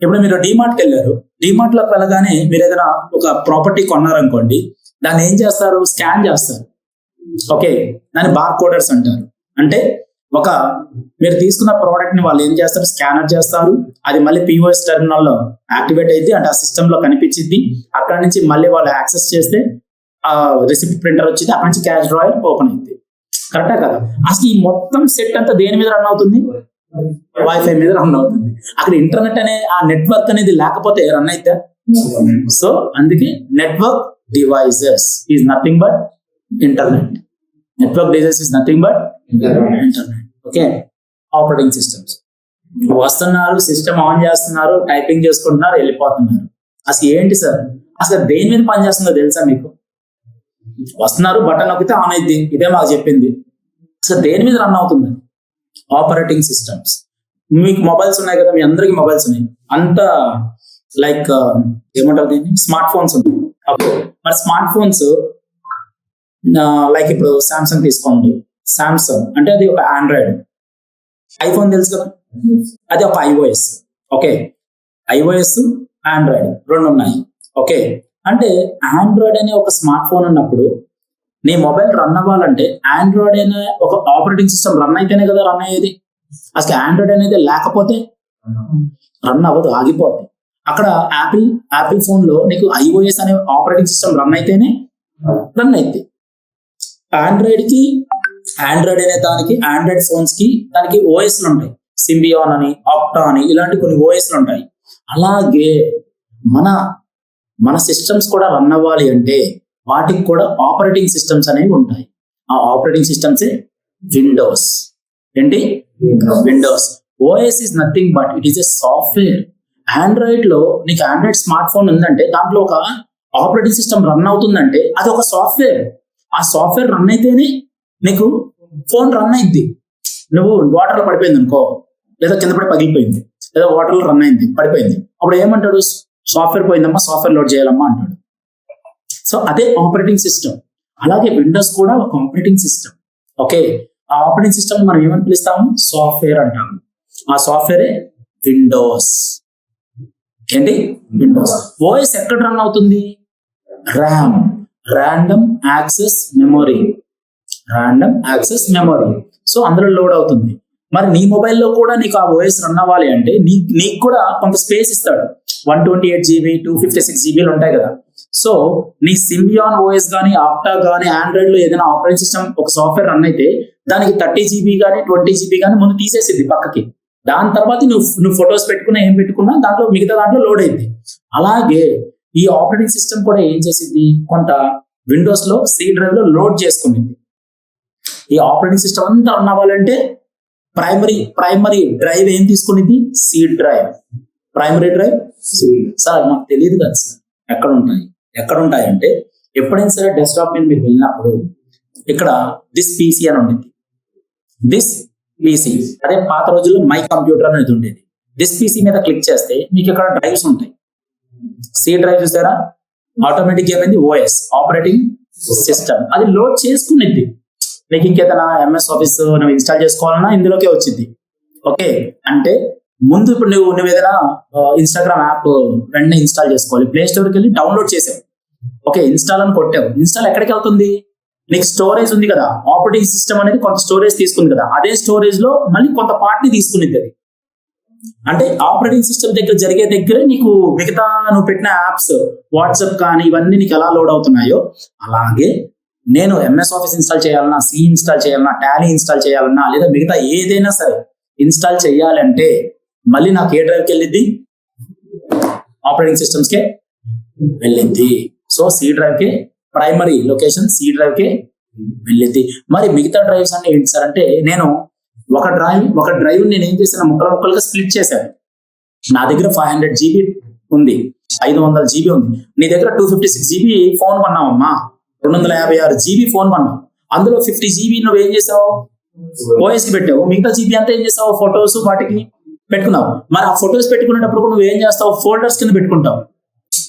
ఇప్పుడు మీరు డిమార్ట్కి వెళ్ళారు. డిమార్ట్ లోకి వెళ్ళగానే మీరు ఏదైనా ఒక ప్రాపర్టీ కొన్నారనుకోండి, దాన్ని ఏం చేస్తారు, స్కాన్ చేస్తారు. ఓకే, దాన్ని బార్ కోడర్స్ అంటారు. అంటే మీరు తీసుకున్న ప్రోడక్ట్ ని వాళ్ళు ఏం చేస్తారు, స్కానర్ చేస్తారు. అది మళ్ళీ పిఓఎస్ టెర్మినల్ లో యాక్టివేట్ అయింది, అంటే ఆ సిస్టమ్ లో కనిపించింది. అక్కడ నుంచి మళ్ళీ వాళ్ళు యాక్సెస్ చేస్తే ఆ రిసిప్ట్ ప్రింటర్ వచ్చింది, అక్కడ నుంచి క్యాష్ డ్రాయర్ ఓపెన్ అయింది. కరెక్టా కదా? అసలు ఈ మొత్తం సెట్ అంతా దేని మీద రన్ అవుతుంది, వైఫై మీద రన్ అవుతుంది. అక్కడ ఇంటర్నెట్ అనే ఆ నెట్వర్క్ అనేది లేకపోతే రన్ అయితే. సో అందుకే network devices is nothing but internet. Network devices is nothing but internet. Okay, operating systems వస్తున్నారు, సిస్టమ్ ఆన్ చేస్తున్నారు, టైపింగ్ చేసుకుంటున్నారు, వెళ్ళిపోతున్నారు. అసలు ఏంటి సార్, అసలు దేని మీద పనిచేస్తుందో తెలుసా మీకు? వస్తున్నారు, బటన్ నొక్కితే ఆన్ అయింది, ఇదే మాకు చెప్పింది. అసలు దేని మీద రన్ అవుతుంది? Operating systems. మీకు మొబైల్స్ ఉన్నాయి కదా, మీ అందరికి మొబైల్స్ ఉన్నాయి. అంత లైక్ ఏమంటారు దీన్ని, స్మార్ట్ ఫోన్స్ ఉన్నాయి. ఓకే, మరి స్మార్ట్ ఫోన్స్ లైక్ ఇప్పుడు సామ్సంగ్ తీసుకోండి. సామ్సంగ్ అంటే అది ఒక ఆండ్రాయిడ్. ఐఫోన్ తెలుసు కదా, అది ఒక ఐఓఎస్. ఓకే, ఐఓఎస్, ఆండ్రాయిడ్ రెండు ఉన్నాయి. ఓకే, అంటే ఆండ్రాయిడ్ అనే ఒక స్మార్ట్ ఫోన్ ఉన్నప్పుడు నీ మొబైల్ రన్ అవ్వాలంటే ఆండ్రాయిడ్ అనే ఒక ఆపరేటింగ్ సిస్టమ్ రన్ అయితేనే కదా రన్ అయ్యేది. అసలు ఆండ్రాయిడ్ అనేది లేకపోతే రన్ అవ్వదు, ఆగిపోద్ది. అక్కడ యాపిల్ ఫోన్ లో నీకు ఐఓఎస్ అనే ఆపరేటింగ్ సిస్టమ్ రన్ అయితేనే రన్ అయింది. ఆండ్రాయిడ్ అనే దానికి, ఆండ్రాయిడ్ ఫోన్స్ కి దానికి ఓఎస్లు ఉంటాయి. సింబియాన్ అని, ఆక్టా అని, ఇలాంటి కొన్ని ఓఎస్లు ఉంటాయి. అలాగే మన సిస్టమ్స్ కూడా రన్ అవ్వాలి అంటే వాటికి కూడా ఆపరేటింగ్ సిస్టమ్స్ అనేవి ఉంటాయి. ఆ ఆపరేటింగ్ సిస్టమ్స్ విండోస్. ఏంటి? Windows. OS is nothing but it is a software. Android లో నీకు ఆండ్రాయిడ్ స్మార్ట్ ఫోన్ ఉందంటే దాంట్లో ఒక ఆపరేటింగ్ సిస్టమ్ రన్ అవుతుందంటే అది ఒక సాఫ్ట్వేర్. ఆ సాఫ్ట్వేర్ రన్ అయితేనే నీకు ఫోన్ రన్ అయింది. నువ్వు వాటర్ లో పడిపోయింది అనుకో, లేదా కింద పడి పగిలిపోయింది, లేదా వాటర్ లో రన్ అయింది, పడిపోయింది, అప్పుడు ఏమంటాడు, సాఫ్ట్వేర్ పోయిందమ్మా, సాఫ్ట్వేర్ లోడ్ చేయాలమ్మా అంటాడు. సో అదే ఆపరేటింగ్ సిస్టమ్. అలాగే విండోస్ కూడా ఒక ఆపరేటింగ్ సిస్టమ్. ఓకే, ఆ ఆపరేటింగ్ సిస్టమ్ మనం ఏమని పిలుస్తాము, సాఫ్ట్వేర్ అంటాము. ఆ సాఫ్ట్వేరే విండోస్. ఏంటి? విండోస్. ఓఎస్ ఎక్కడ రన్ అవుతుంది? RAM, random access memory. So అందులో లోడ్ అవుతుంది. మరి నీ మొబైల్లో కూడా నీకు ఆ ఓఎస్ రన్ అవ్వాలి అంటే నీకు కూడా కొంత స్పేస్ ఇస్తాడు. 128 GB, 256 GB ఉంటాయి కదా. సో నీ సింబియాన్ ఓఎస్ కానీ, ఆప్టా కానీ, ఆండ్రాయిడ్ లో ఏదైనా ఆపరేటింగ్ సిస్టమ్ ఒక సాఫ్ట్వేర్ రన్ అయితే దానికి 30 GB కానీ 20 GB కానీ ముందు తీసేసింది పక్కకి. దాని తర్వాత నువ్వు ఫొటోస్ పెట్టుకున్నా, ఏం పెట్టుకున్నా దాంట్లో మిగతా దాంట్లో లోడ్ అయింది. అలాగే ఈ ఆపరేటింగ్ సిస్టమ్ కూడా ఏం చేసింది, కొంత విండోస్ లో సి డ్రైవ్ లో లోడ్ చేసుకునింది. ఈ ఆపరేటింగ్ సిస్టమ్ అంతా రన్ అవ్వాలంటే ప్రైమరీ డ్రైవ్ ఏం తీసుకునింది, C drive. Primary drive. Sir నాకు తెలియదు కదా సార్, ఎక్కడ ఉంటాయి అంటే ఎప్పుడైనా సరే డెస్క్టాప్ మీద మీరు వెళ్ళినప్పుడు ఇక్కడ దిస్ పీసీ అని ఉండేది. దిస్ పీసీ, అదే పాత రోజుల్లో మై కంప్యూటర్ అనేది ఉండేది. దిస్ పీసీ మీద క్లిక్ చేస్తే మీకు ఇక్కడ డ్రైవ్స్ ఉంటాయి. సి డ్రైవ్ చూసారా, ఆటోమేటిక్ ఏమైంది, ఓఎస్ ఆపరేటింగ్ సిస్టమ్ అది లోడ్ చేసుకునేది. నీకు ఇంకేదైనా ఎంఎస్ ఆఫీస్ నువ్వు ఇన్స్టాల్ చేసుకోవాలన్నా ఇందులోకే వచ్చింది. ఓకే, అంటే ముందు ఇప్పుడు నువ్వు ఏదైనా ఇన్స్టాగ్రామ్ యాప్ వెంటనే ఇన్స్టాల్ చేసుకోవాలి, ప్లే స్టోర్కి వెళ్ళి డౌన్లోడ్ చేసావు. ఓకే, ఇన్స్టాల్ అని కొట్టావు. ఇన్స్టాల్ ఎక్కడికి వెళ్తుంది, నీకు స్టోరేజ్ ఉంది కదా, ఆపరేటింగ్ సిస్టమ్ అనేది కొంత స్టోరేజ్ తీసుకుంది కదా, అదే స్టోరేజ్ లో మళ్ళీ కొంత పార్ట్ ని తీసుకునేది అది. అంటే ఆపరేటింగ్ సిస్టమ్ దగ్గరే నీకు మిగతా నువ్వు పెట్టిన యాప్స్, వాట్సాప్ కానీ ఇవన్నీ నీకు ఎలా లోడ్ అవుతున్నాయో అలాగే నేను ఎంఎస్ ఆఫీస్ ఇన్స్టాల్ చేయాలన్నా, సి ఇన్స్టాల్ చేయాలన్నా, టాలీ ఇన్స్టాల్ చేయాలన్నా, లేదా మిగతా ఏదైనా సరే ఇన్స్టాల్ చేయాలంటే మళ్ళీ నాకు ఏ డ్రైవ్కి వెళ్ళిద్ది? ఆపరేటింగ్ సిస్టమ్స్కే వెళ్ళిద్ది. సో సి డ్రైవ్కి ప్రైమరీ లొకేషన్ సి డ్రైవ్కి వెళ్ళిద్ది. మరి మిగతా డ్రైవ్స్ అన్ని ఏంటి సార్ అంటే, నేను ఒక డ్రైవ్ నేను ఏం చేశాను, ముక్కలుగా స్ప్లిట్ చేశాను. నా దగ్గర 500 GB ఉంది, 500 GB ఉంది. నీ దగ్గర 256 GB ఫోన్ కొన్నావమ్మా, 256 GB ఫోన్ కొన్నావు. అందులో 50 GB నువ్వేం చేసావు? ఓఎస్ కి పెట్టావు. మిగతా జీబీ అంతా ఏం చేస్తావు? ఫొటోస్ వాటికి పెట్టుకున్నావు. మరి ఆ ఫొటోస్ పెట్టుకునేటప్పుడు నువ్వు ఏం చేస్తావు? ఫోల్డర్స్ కింద పెట్టుకుంటావు.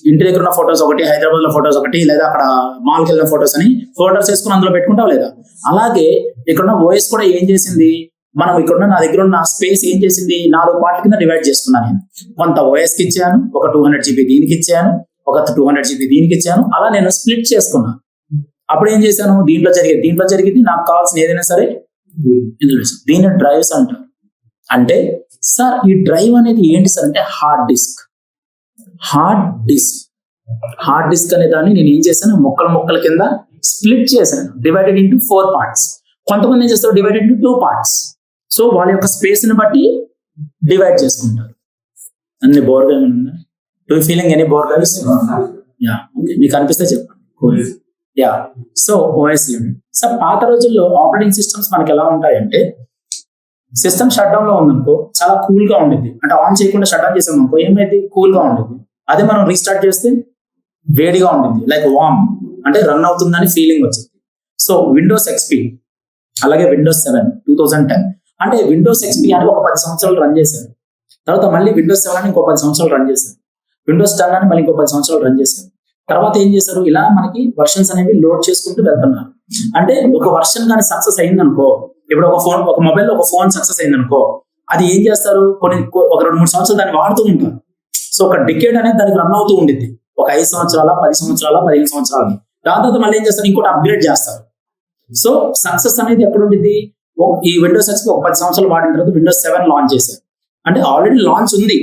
ఇంటి దగ్గర ఉన్న ఫొటోస్ ఒకటి, హైదరాబాద్ లో ఫొటోస్ ఒకటి, లేదా అక్కడ మాల్కి వెళ్ళిన ఫొటోస్ అని ఫోల్డర్స్ వేసుకుని అందులో పెట్టుకుంటావు లేదా? అలాగే ఇక్కడున్న ఓఎస్ కూడా ఏం చేసింది, మనం ఇక్కడున్న నా దగ్గర ఉన్న స్పేస్ ఏం చేసింది, 4 పార్ట్ల కింద డివైడ్ చేసుకున్నాను. నేను కొంత ఓఎస్ కి ఇచ్చాను, ఒక 200 GB దీనికి ఇచ్చాను, ఒక 200 GB దీనికి ఇచ్చాను. అలా నేను స్ప్లిట్ చేసుకున్నాను. అప్పుడు ఏం చేశాను, దీంట్లో జరిగింది నాకు కావాల్సిన ఏదైనా సరే ఇందులో. దీన్ని డ్రైవ్స్ అంటారు. అంటే సార్ ఈ డ్రైవ్ అనేది ఏంటి సార్ అంటే, హార్డ్ డిస్క్ అనే దాన్ని నేను ఏం చేశాను, ముక్కల కింద స్ప్లిట్ చేశాను, డివైడెడ్ ఇంటూ 4 పార్ట్స్. కొంతమంది ఏం చేస్తారు, డివైడెడ్ ఇంటూ 2 పార్ట్స్. సో వాళ్ళ యొక్క స్పేస్ ని బట్టి డివైడ్ చేసుకుంటారు. అన్ని బోర్గా ఏమైనా do feeling any bore guys? Yeah, okay, మీకు అనిపిస్తే చెప్పండి. Yeah, so OS limit. So పాత రోజుల్లో ఆపరేటింగ్ సిస్టమ్స్ మనకి ఎలా ఉంటాయంటే, సిస్టమ్ షట్ డౌన్ లో ఉందనుకో చాలా కూల్ గా ఉండేది. అంటే ఆన్ చేయకుండా షట్ డౌన్ చేసాం అనుకో ఏమైంది, కూల్ గా ఉండేది. అదే మనం రీస్టార్ట్ చేస్తే వేడిగా ఉంటుంది, లైక్ వామ్, అంటే రన్ అవుతుందని ఫీలింగ్ వచ్చింది. సో విండోస్ ఎక్స్పీ, అలాగే విండోస్ 7 2010, అంటే విండోస్ ఎక్స్పీ అని ఒక 10 సంవత్సరాలు రన్ చేశారు. తర్వాత మళ్ళీ విండోస్ 7 అని ఇంకో 10 సంవత్సరాలు రన్ చేశారు. విండోస్ 10 అని మళ్ళీ ఇంకో 10 సంవత్సరాలు రన్ చేశారు. తర్వాత ఏం చేశారు, ఇలా మనకి వర్షన్స్ అనేవి లోడ్ చేసుకుంటూ వెళ్తున్నారు. అంటే ఒక వర్షన్ కానీ సక్సెస్ అయిందనుకో, ఇప్పుడు ఒక మొబైల్లో ఒక ఫోన్ సక్సెస్ అయిందనుకో, అది ఏం చేస్తారు, ఒక 2-3 సంవత్సరాలు దాన్ని వాడుతూ ఉంటారు. సో ఒక డికేడ్ అనేది దానికి రన్ అవుతూ ఉండిద్ది, ఒక 5 సంవత్సరాల, 10 సంవత్సరాల, 15 సంవత్సరాలు. దాని తర్వాత మళ్ళీ ఏం చేస్తారు, ఇంకోటి అప్గ్రేడ్ చేస్తారు. సో సక్సెస్ అనేది ఎక్కడ ఉండిద్ది, ఈ విండోస్ ఎక్స్పీ ఒక 10 సంవత్సరాలు వాడిన తర్వాత విండోస్ 7 లాంచ్ చేశారు. అంటే ఆల్రెడీ లాంచ్ ఉంది,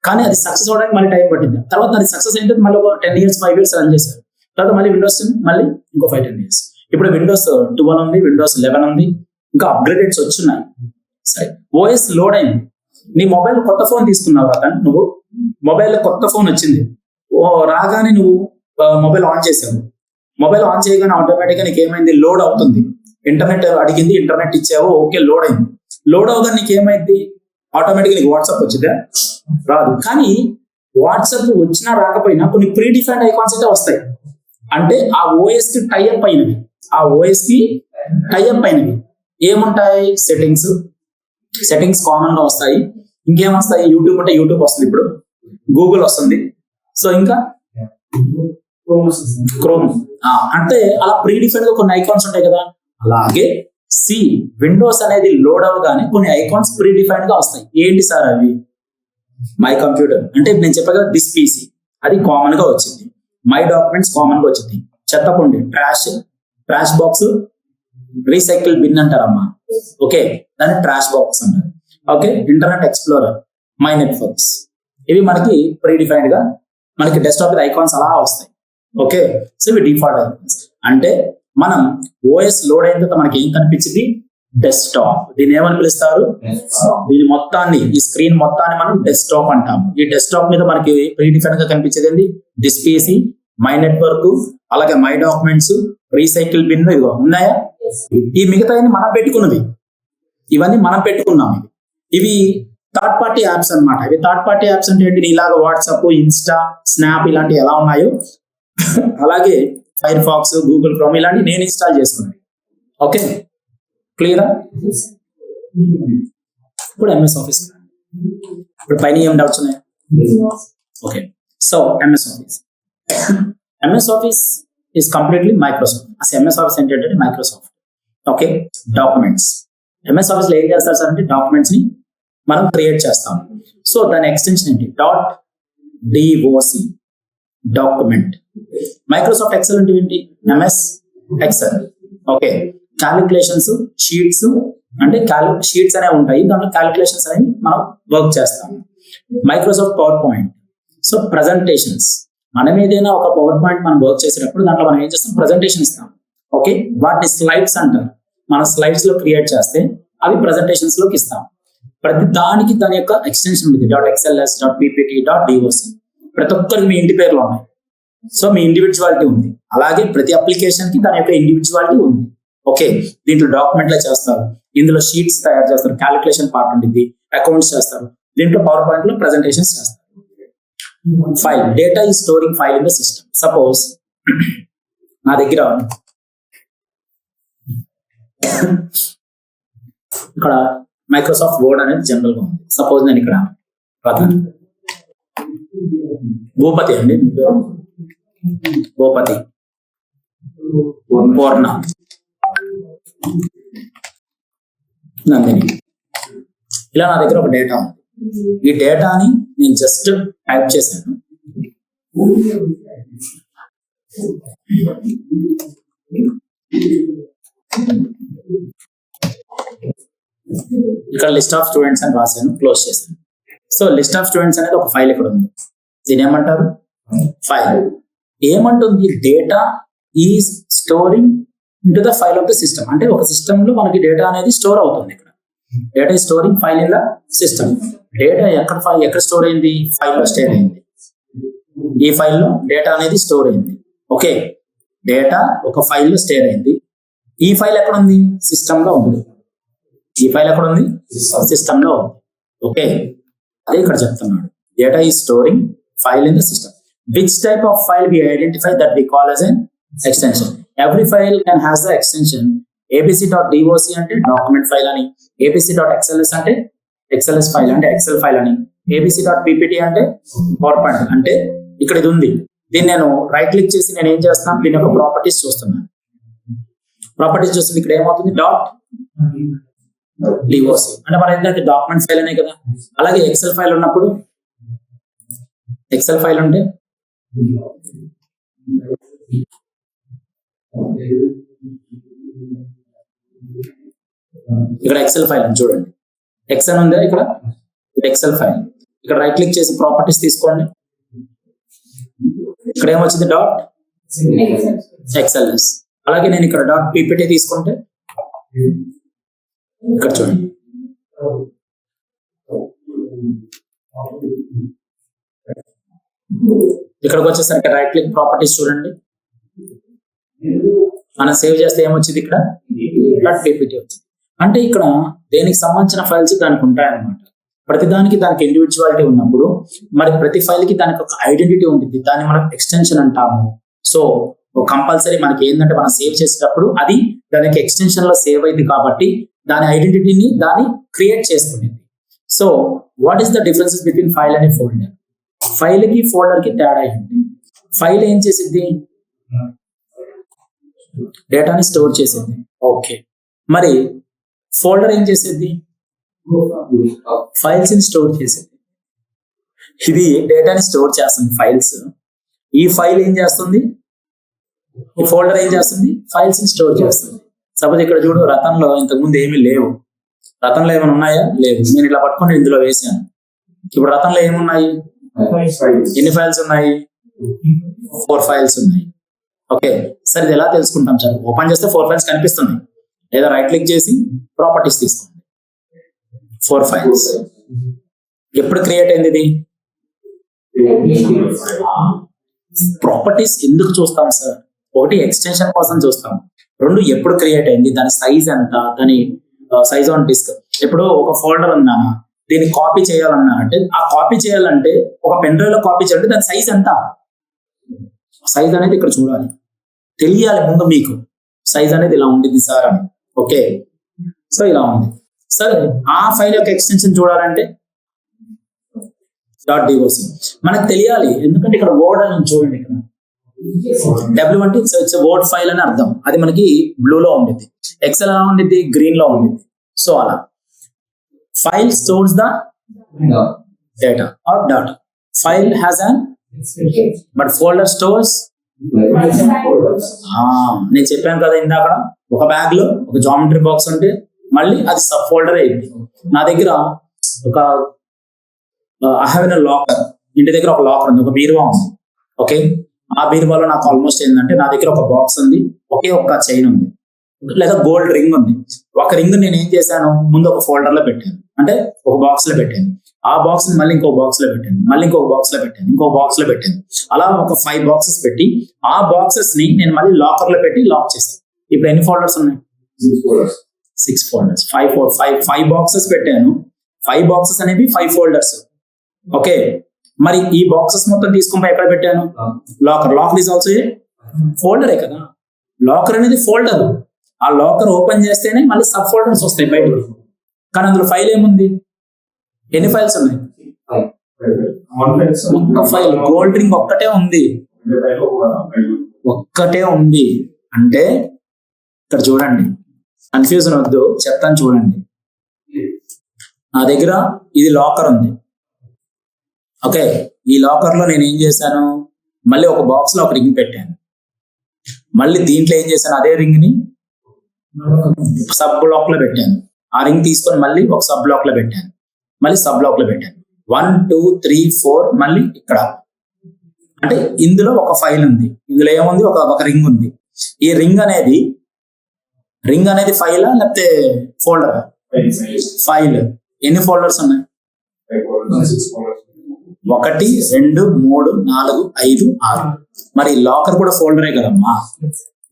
కానీ అది సక్సెస్ అవడానికి మళ్ళీ టైం పట్టింది. తర్వాత అది సక్సెస్ అయితే మళ్ళీ ఒక 10 years 5 years రన్ చేశారు. తర్వాత మళ్ళీ విండోస్ 10 మళ్ళీ ఇంకో 5-10 years. ఇప్పుడు విండోస్ 12 ఉంది, విండోస్ 11 ఉంది, ఇంకా అప్గ్రేడెడ్స్ వచ్చున్నాయి. సరే, ఓఎస్ లోడ్ అయింది. నీ మొబైల్ కొత్త ఫోన్ తీసుకున్నావు కదా, నువ్వు మొబైల్ కొత్త ఫోన్ వచ్చింది, రాగానే నువ్వు మొబైల్ ఆన్ చేసావు. మొబైల్ ఆన్ చేయగానే ఆటోమేటిక్గా నీకు ఏమైంది, లోడ్ అవుతుంది. ఇంటర్నెట్ అడిగింది, ఇంటర్నెట్ ఇచ్చావు, ఓకే లోడ్ అయింది. లోడ్ అవగానే నీకు ఏమైంది, ఆటోమేటిక్గా నీకు వాట్సాప్ వచ్చిందా? రాదు. కానీ వాట్సాప్ వచ్చినా రాకపోయినా కొన్ని ప్రీ డిఫైన్డ్ ఐకాన్స్ అయితే వస్తాయి. అంటే ఆ ఓఎస్ కి టైఅప్ అయినవి, ఏముంటాయి, సెట్టింగ్స్ కామన్ గా వస్తాయి. ఇంకేమొస్తాయి, యూట్యూబ్ అంటే యూట్యూబ్ వస్తుంది, ఇప్పుడు గూగుల్ వస్తుంది. సో ఇంకా క్రోమ్, అంటే అలా ప్రీ డిఫైన్డ్ గా కొన్ని ఐకాన్స్ ఉంటాయి కదా. అలాగే విండోస్ అనేది లోడ్ అవగానే కొన్ని ఐకాన్స్ ప్రీ డిఫైన్డ్ గా వస్తాయి. ఏంటి సార్ అవి? మై కంప్యూటర్ అంటే నేను చెప్పా కదా, దిస్ పీసీ అది కామన్ గా వచ్చింది. మై డాక్యుమెంట్స్ కామన్ గా వచ్చింది. చెత్తకుండి, ట్రాష్ బాక్స్, రీసైకిల్ బిన్ అంటారమ్మా, ఓకే, దాన్ని ట్రాష్ బాక్స్ అంటారు. Okay, Internet Explorer, my networks, ఇవి మనకి ప్రీ డిఫైన్డ్ గా మనకి డెస్క్టాప్ మీద ఐకాన్స్ అలా వస్తాయి. ఓకే, సో ఇవి డిఫాల్ట్ ఐకాన్స్. అంటే మనం ఓఎస్ లోడ్ అయిన తర్వాత మనకి ఏం కనిపించింది, డెస్క్టాప్. దీన్ని ఏమని పిలుస్తారు, దీని మొత్తాన్ని, ఈ స్క్రీన్ మొత్తాన్ని మనం డెస్క్టాప్ అంటాము. ఈ డెస్క్టాప్ మీద మనకి ప్రీ డిఫైన్డ్ గా కనిపించేది ఏంటి, దిస్ పీసీ, మై నెట్వర్క్, అలాగే మై డాక్యుమెంట్స్, రీసైకిల్ బిన్, ఇదిగో ఉన్నాయా. ఈ మిగతా మనం పెట్టుకున్నవి, ఇవన్నీ మనం పెట్టుకున్నాం. ఇవి థర్డ్ పార్టీ యాప్స్ అన్నమాట. ఇవి థర్డ్ పార్టీ యాప్స్ అంటే ఏంటి, ఇలాగ వాట్సాప్, ఇన్స్టా, స్నాప్ ఇలాంటివి ఎలా ఉన్నాయో అలాగే ఫైర్ ఫాక్స్, గూగుల్ క్రోమ్ ఇలాంటివి నేను ఇన్స్టాల్ చేసుకున్నాను. ఓకే, క్లియరా? ఇప్పుడు ఎంఎస్ ఆఫీస్, ఇప్పుడు పైన ఏం డౌట్స్ ఉన్నాయి? Okay, so MS office is completely Microsoft. అసలు ఎంఎస్ ఆఫీస్ ఏంటంటే Microsoft. Okay, documents, MS office లో ఏం చేస్తారు సార్ అంటే డాక్యుమెంట్స్ ని మనం క్రియేట్ చేస్తాం. సో దాని ఎక్స్టెన్షన్ ఏంటి, .doc, డాక్యుమెంట్. మైక్రోసాఫ్ట్ ఎక్సెల్ అంటే ఏంటి, MS Excel. Okay, calculations, sheets, అంటే షీట్స్ అనేవి ఉంటాయి, దాంట్లో క్యాలిక్యులేషన్స్ అనేవి మనం వర్క్ చేస్తాం. Microsoft power point, so presentations. మనం ఏదైనా ఒక పవర్ పాయింట్ మనం వర్క్ చేసేటప్పుడు దాంట్లో మనం ఏం చేస్తాం, ప్రజెంటేషన్ ఇస్తాం. ఓకే, వాటిని స్లైడ్స్ అంటారు. మన స్లైడ్స్ లో క్రియేట్ చేస్తే అవి ప్రెజెంటేషన్స్ లోకి ఇస్తాం. ప్రతి దానికి దాని యొక్క ఎక్స్టెన్షన్ ఉంది, .xls, .ppt, .doc. ప్రతి ఒక్కరికి మీ ఇంటి పేర్లు ఉన్నాయి. సో మీ ఇండివిజువాలిటీ ఉంది. అలాగే ప్రతి అప్లికేషన్ కి దాని యొక్క ఇండివిజువాలిటీ ఉంది. ఓకే, దీంట్లో డాక్యుమెంట్లే చేస్తారు, ఇందులో షీట్స్ తయారు చేస్తారు, క్యాలిక్యులేషన్ పార్ట్ ఉంటుంది, అకౌంట్స్ చేస్తారు, దీంట్లో పవర్ పాయింట్ లో ప్రెజెంటేషన్స్ చేస్తారు. File, data is storing file in the system. Suppose నా దగ్గర ఇక్కడ మైక్రోసాఫ్ట్ వర్డ్ అనేది జనరల్ గా ఉంది. సపోజ్ నేను ఇక్కడ భూపతి అండి, భూపతి, పూర్ణ, నందిని, ఇలా నా దగ్గర ఒక డేటా ఉంది. ఈ డేటాని నేను జస్ట్ టైప్ చేశాను. ఇక్కడ లిస్ట్ ఆఫ్ స్టూడెంట్స్ అని రాశాను, క్లోజ్ చేశాను. సో లిస్ట్ ఆఫ్ స్టూడెంట్స్ అనేది ఒక ఫైల్ ఇక్కడ ఉంది. దీని ఏమంటారు? ఫైల్. ఏమంటుంది? Data is storing into the file of the system. అంటే ఒక సిస్టమ్ లో మనకి డేటా అనేది స్టోర్ అవుతుంది. ఇక్కడ data is storing file in the system. Data ఎక్కడ స్టోర్ అయింది? ఫైల్లో స్టోర్ అయింది. ఈ ఫైల్లో డేటా అనేది స్టోర్ అయింది. ఓకే, డేటా ఒక ఫైల్లో స్టోర్ అయింది. ఈ ఫైల్ ఎక్కడ ఉంది? సిస్టమ్ లో ఉంది. ఈ ఫైల్ ఎక్కడ ఉంది? సిస్టమ్ లో ఉంది. ఓకే, అదే ఇక్కడ చెప్తున్నాడు. Data is storing file in the system. Which type of file we identify that we call as an extension. Every file can has the extension abc.doc అంటే డాక్యుమెంట్ ఫైల్ అని, abc.xls అంటే XLS file అంటే XL file అని, abc.ppt అంటే power point అంటే ఇక్కడ ఇది ఉంది. దీన్ని నేను రైట్ క్లిక్ చేసి నేను ఏం చేస్తున్నాను? దీని యొక్క ప్రాపర్టీస్ చూస్తున్నాను. ప్రాపర్టీస్ చూస్తే ఇక్కడ ఏమవుతుంది? .doc అంటే మన ఏంటంటే డాక్యుమెంట్ ఫైల్ అనే కదా. అలాగే ఎక్సెల్ ఫైల్ ఉన్నప్పుడు, ఎక్సెల్ ఫైల్ ఉంటే ఇక్కడ ఎక్సెల్ ఫైల్ అని చూడండి. ఎక్సెల్ ఉందా ఇక్కడ? Excel file. ఇక్కడ రైట్ క్లిక్ చేసి ప్రాపర్టీస్ తీసుకోండి. ఇక్కడ ఏమొచ్చింది? .xls. అలాగే నేను ఇక్కడ .ppt తీసుకుంటే ఇక్కడ చూడండి, ఇక్కడికి వచ్చేసరికి రైట్ క్లిక్ ప్రాపర్టీస్ చూడండి. మనం సేవ్ చేస్తే ఏమొచ్చింది? ఇక్కడ .ppt వచ్చింది. అంటే ఇక్కడ దేనికి సంబంధించిన ఫైల్స్ దానికి ఉంటాయన్నమాట. ప్రతి దానికి దానికి ఇండివిజువాలిటీ ఉన్నప్పుడు మరి ప్రతి ఫైల్ కి దానికి ఒక ఐడెంటిటీ ఉంటుంది. దాన్ని మనం ఎక్స్టెన్షన్ అంటాము. సో కంపల్సరీ మనకి ఏంటంటే మనం సేవ్ చేసేటప్పుడు అది దానికి ఎక్స్టెన్షన్ లో సేవ్ అయింది కాబట్టి దాని ఐడెంటిటీని దాన్ని క్రియేట్ చేసుకునేది. So what is the differences between file and folder? File కి ఫోల్డర్ కి తేడా ఏంటి? ఫైల్ ఏం చేసిద్ది? డేటాని స్టోర్ చేసేది. ఓకే, మరి ఫోల్డర్ ఏం చేసేది? ఫైల్స్ ని స్టోర్ చేసేది. ఇది డేటాని స్టోర్ చేస్తుంది, ఫైల్స్. ఈ ఫైల్ ఏం చేస్తుంది? ఈ ఫోల్డర్ ఏం చేస్తుంది? ఫైల్స్ ని స్టోర్ చేస్తుంది. సపోజ్ ఇక్కడ చూడు, రతంలో ఇంతకుముందు ఏమీ లేవు. రతంలో ఏమైనా ఉన్నాయా? లేదు. నేను ఇట్లా పట్టుకొని ఇందులో వేసాను. ఇప్పుడు రతంలో ఏమున్నాయి? ఎన్ని ఫైల్స్ ఉన్నాయి? 4 ఫైల్స్ ఉన్నాయి. ఓకే, సరే ఇది ఎలా తెలుసుకుంటాం? సార్ ఓపెన్ చేస్తే 4 ఫైల్స్ కనిపిస్తున్నాయి. లేదా రైట్ క్లిక్ చేసి ప్రాపర్టీస్ తీసుకోండి. 4 ఫైల్స్. ఎప్పుడు క్రియేట్ అయింది ఇది? ప్రాపర్టీస్ ఎందుకు చూస్తాం సార్? ఒకటి ఎక్స్టెన్షన్ కోసం చూస్తాం, 2 ఎప్పుడు క్రియేట్ అయింది, దాని సైజ్ ఎంత, దాని సైజ్ ఆన్ డిస్క్. ఇప్పుడు ఒక ఫోల్డర్ ఉందా, దీన్ని కాపీ చేయాలన్నా అంటే ఆ కాపీ చేయాలంటే ఒక పెన్ డ్రైవ్ లో కాపీ చేయాలంటే దాని సైజ్ ఎంత? సైజ్ అనేది ఇక్కడ చూడాలి, తెలియాలి ముందు మీకు. సైజ్ అనేది ఇలా ఉండింది సార్ అని. ఓకే, సో ఇలా ఉంది. సరే, ఆ ఫైల్ యొక్క ఎక్స్టెన్షన్ చూడాలంటే .doc మనకు తెలియాలి. ఎందుకంటే ఇక్కడ వర్డ్ అని చూడండి, ఇక్కడ W అంటే ఇట్స్ వర్డ్ ఫైల్ అని అర్థం. అది మనకి బ్లూ లో ఉండిద్ది. ఎక్సెల్ ఎలా ఉండిద్ది? గ్రీన్ లో ఉండిద్ది. సో అలా file stores the data or data. File has an but folder stores. నేను చెప్పాను కదా ఇందాక, ఒక బ్యాగ్ లో ఒక జామెట్రీ బాక్స్ ఉంటే మళ్ళీ అది సబ్ ఫోల్డర్ అయింది. నా దగ్గర ఒక ఐ హావ్ ఎన్ లాకర్, ఇంటి దగ్గర ఒక లాకర్ ఉంది, ఒక బీరువా ఉంది. ఓకే, ఆ బీరువాలో నాకు ఆల్మోస్ట్ ఏంటంటే నా దగ్గర ఒక బాక్స్ ఉంది, ఒకే ఒక్క చైన్ ఉంది, లేదా గోల్డ్ రింగ్ ఉంది. ఒక రింగ్ నేను ఏం చేశాను, ముందు ఒక ఫోల్డర్ లో పెట్టాను, అంటే ఒక బాక్స్ లో పెట్టాను. ఆ బాక్స్ ని మళ్ళీ ఇంకో బాక్స్ లో పెట్టాను, మళ్ళీ ఇంకొక బాక్స్ లో పెట్టాను, ఇంకో బాక్స్ లో పెట్టాను. అలా ఒక 5 బాక్సెస్ పెట్టి ఆ బాక్సెస్ ని నేను మళ్ళీ లాకర్ లో పెట్టి లాక్ చేశాను. ఇప్పుడు ఎన్ని ఫోల్డర్స్ ఉన్నాయి? 6 ఫోల్డర్స్. 5 బాక్సెస్ పెట్టాను. 5 బాక్సెస్ అనేవి 5 ఫోల్డర్స్. ఓకే, మరి ఈ బాక్సెస్ మొత్తం తీసుకుని ఎక్కడ పెట్టాను? Locker. Locker is also a ఫోల్డరే కదా. లాకర్ అనేది ఫోల్డర్. ఆ లాకర్ ఓపెన్ చేస్తేనే మళ్ళీ సబ్ ఫోల్డర్స్ వస్తాయి బయటకి. కానీ అందులో ఫైల్ ఏముంది? ఎన్ని ఫైల్స్ ఉన్నాయి? ఒక్క ఫైల్. గోల్డ్ రింగ్ ఒక్కటే ఉంది, ఒక్కటే ఉంది. అంటే ఇక్కడ చూడండి, కన్ఫ్యూజన్ వద్దు, చెప్తాను చూడండి. నా దగ్గర ఇది లాకర్ ఉంది. ఓకే, ఈ లాకర్ లో నేను ఏం చేశాను, మళ్ళీ ఒక బాక్స్ లో ఒక రింగ్ పెట్టాను. మళ్ళీ దీంట్లో ఏం చేశాను, అదే రింగ్ ని సబ్ బ్లాక్ లో పెట్టాను. ఆ రింగ్ తీసుకొని మళ్ళీ ఒక సబ్ బ్లాక్ లో పెట్టాను, మళ్ళీ సబ్ బ్లాక్ లో పెట్టాను. 1 2 3 4 మళ్ళీ ఇక్కడ. అంటే ఇందులో ఒక ఫైల్ ఉంది, ఇందులో ఏముంది, ఒక రింగ్ ఉంది. ఈ రింగ్ అనేది ఫైలా లేకపోతే ఫోల్డరా? ఫైల్. ఎన్ని ఫోల్డర్స్ ఉన్నాయి? 1 2 3 4 5 6. మరి లాకర్ కూడా ఫోల్డరే కదమ్మా.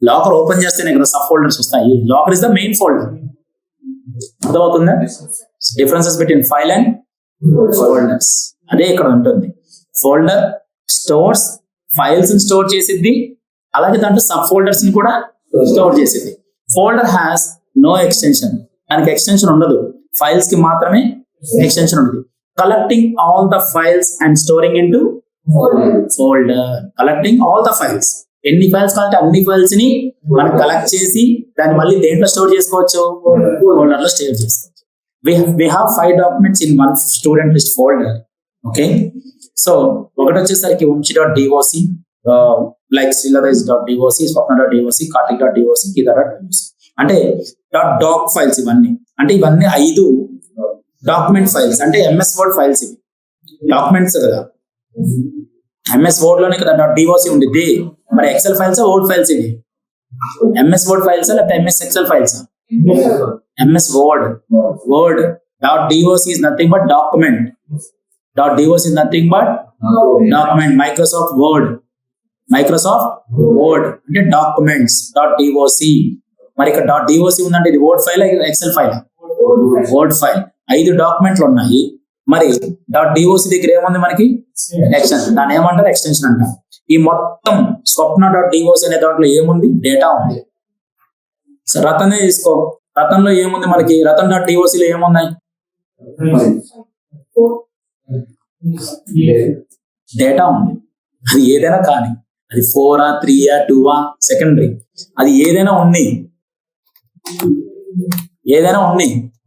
లాకర్ ఓపెన్ చేస్తేనే కదా సబ్ ఫోల్డర్స్ వస్తాయి. Locker is the main folder. అర్థమవుతుందా? Differences between file and folders అదే ఇక్కడ ఉంటుంది. ఫోల్డర్ స్టోర్స్ ఫైల్స్ ని స్టోర్ చేసిద్ది, అలాగే దాంట్లో సబ్ ఫోల్డర్స్ ని కూడా స్టోర్ చేసిద్ది. Folder has no extension. దానికి ఎక్స్టెన్షన్ ఉండదు. ఫైల్స్ కి మాత్రమే ఎక్స్టెన్షన్ ఉంటుంది. Collecting all the files and storing in to folder. Collecting all the files. ఎన్ని ఫైల్స్ కావాలంటే అన్ని ఫైల్స్ ని మనం కలెక్ట్ చేసి దాన్ని మళ్ళీ దేంట్లో స్టోర్ చేసుకోవచ్చు? ఫోల్డర్ లో స్టోర్ చేసుకోవచ్చు. We have 5 documents in one student list folder. Okay, so ఒకటి వచ్చేసరికి umchi.doc, like syllabus.doc, swapna.doc, kartik.doc, kida.doc. అంటే .doc ఫైల్స్ ఇవన్నీ. అంటే ఇవన్నీ 5 డాక్యుమెంట్ ఫైల్స్. అంటే MS Word ఫైల్స్. ఇవి డాక్యుమెంట్స్ కదా, MS Word లోనే కదా .doc ఉండిద్ది. మరి ఎక్సెల్ ఫైల్స్, వర్డ్ ఫైల్స్ ఇవి. MS Word ఫైల్స్ లేకపోతే MS Excel files? MS Word. .doc is nothing but document. .doc is nothing but document. Microsoft Word అంటే documents. .doc. మరి ఇక్కడ .doc ఉందంటే ఇది word file, excel file? Word file. 5 డాక్యుమెంట్లు ఉన్నాయి. మరి .doc దగ్గర ఏముంది మనకి? ఎక్స్టెన్షన్. దాన్ని ఏమంటారు? ఎక్స్టెన్షన్ అంటారు. ఈ మొత్తం స్వప్న.doc అనే దాంట్లో ఏముంది? డేటా ఉంది. రతనే తీసుకో. రతంలో ఏముంది మనకి? రతన్.doc లో ఏమున్నాయి? డేటా ఉంది. అది ఏదైనా కానీ, అది 4 3 2 సెకండరీ, అది ఏదైనా ఉన్నాయి.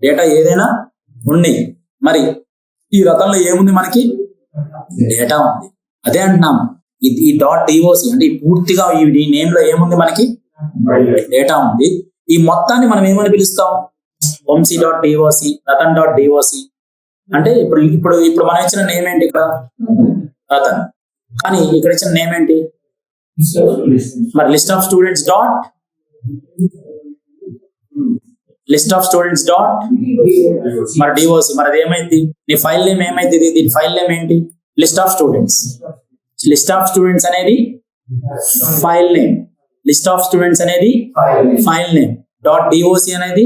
డేటా ఏదైనా ఉన్నాయి. మరి ఈ రతంలో ఏముంది మనకి? డేటా ఉంది. అదే అంటున్నాం, ఈ .doc అంటే ఈ పూర్తిగా ఈ నేమ్ లో ఏముంది మనకి? డేటా ఉంది. ఈ మొత్తాన్ని మనం ఏమని పిలుస్తాం? umchi.doc, ratan.doc. అంటే ఇప్పుడు మనం ఇచ్చిన నేమ్ ఏంటి? ఇక్కడ రతన్. కానీ ఇక్కడ ఇచ్చిన నేమ్ ఏంటి? మరి లిస్ట్ ఆఫ్ స్టూడెంట్స్ డాట్ మరి DOC. మరి అది ఏమైంది? నీ ఫైల్ నేమ్ ఏమైంది? దీని ఫైల్ నేమ్ ఏంటి? List of students. అనేది file name. File name. .doc అనేది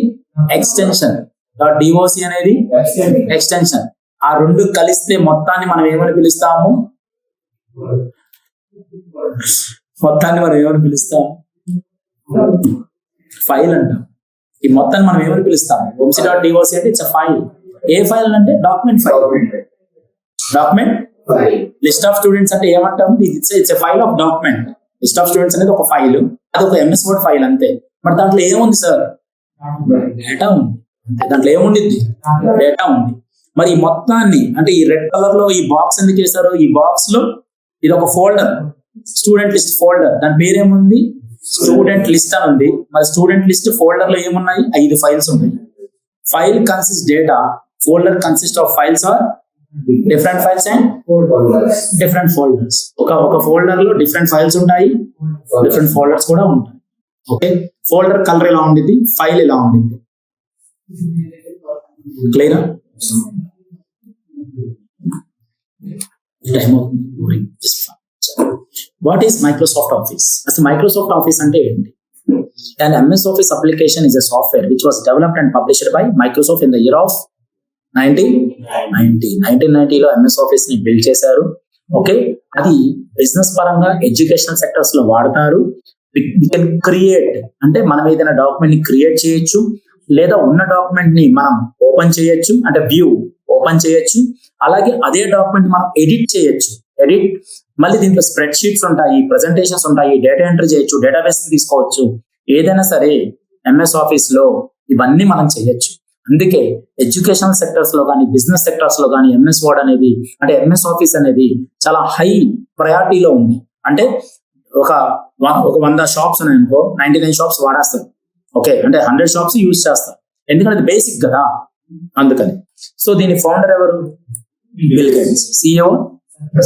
ఎక్స్టెన్షన్. ఆ రెండు కలిస్తే మొత్తాన్ని మనం ఏమని పిలుస్తాము? ఫైల్ అంటాం. ఈ మొత్తాన్ని మనం ఏమని పిలుస్తాము? umchi.doc అంటే ఇట్స్ ఫైల్. ఏ ఫైల్ అంటే? Document file. List of students అంటే ఏమంటాము? It's file of document. List of students అనేది ఒక ఫైల్, అది ఒక MS Word ఫైల్ అంతే. మరి దాంట్లో ఏముంది సార్? డేటా ఉంది. దాంట్లో ఏముండిద్ది? డేటా ఉంది. మరి ఈ మొత్తాన్ని, అంటే ఈ రెడ్ కలర్ లో ఈ బాక్స్ ఎందుకు చేశారు? ఈ బాక్స్ లో ఇది ఒక ఫోల్డర్, స్టూడెంట్ లిస్ట్ ఫోల్డర్. దాని పేరేముంది? స్టూడెంట్ లిస్ట్ అని ఉంది. మరి స్టూడెంట్ లిస్ట్ ఫోల్డర్ లో ఏమున్నాయి? 5 ఫైల్స్ ఉన్నాయి. File consist data, folder consist of files or different files and different folders. ఒక ఫోల్డర్ లో డిఫరెంట్ ఫైల్స్ ఉంటాయి, డిఫరెంట్ ఫోల్డర్స్ కూడా ఉంటాయి. ఓకే, ఫోల్డర్ కలర్ ఎలా ఉండిద్ది, ఫైల్ ఎలా ఉండిద్ది, క్లియరా? What is Microsoft Office? అసలు మైక్రోసాఫ్ట్ ఆఫీస్ అంటే ఏంటి? An MS Office application is a software which was developed and published by Microsoft in the year of 1990. 1990లో MS Office ని బిల్డ్ చేశారు. ఓకే, అది బిజినెస్ పరంగా ఎడ్యుకేషనల్ సెక్టర్స్ లో వాడతారు. We can create, అంటే మనం ఏదైనా డాక్యుమెంట్ ని క్రియేట్ చేయొచ్చు, లేదా ఉన్న డాక్యుమెంట్ ని మనం ఓపెన్ చేయొచ్చు, అంటే వ్యూ ఓపెన్ చేయొచ్చు. అలాగే అదే డాక్యుమెంట్ మనం ఎడిట్ చేయొచ్చు. మళ్ళీ దీంట్లో స్ప్రెడ్ షీట్స్ ఉంటాయి, ప్రెజెంటేషన్స్ ఉంటాయి, డేటా ఎంట్రీ చేయొచ్చు, డేటాబేస్ తీసుకోవచ్చు. ఏదైనా సరే ఎంఎస్ ఆఫీస్ లో ఇవన్నీ మనం చేయొచ్చు. అందుకే ఎడ్యుకేషనల్ సెక్టర్స్ లో కానీ బిజినెస్ సెక్టర్స్ లో కానీ ఎంఎస్ వర్డ్ అనేది, అంటే ఎంఎస్ ఆఫీస్ అనేది చాలా హై ప్రయారిటీలో ఉంది. అంటే ఒక 100 షాప్స్ ఉన్నాయనుకో, 99 షాప్స్ వాడేస్తారు. ఓకే, అంటే 100 షాప్స్ యూజ్ చేస్తారు, ఎందుకంటే అది బేసిక్ కదా, అందుకని. సో దీని ఫౌండర్ ఎవరు? Bill gates. సిఇఓ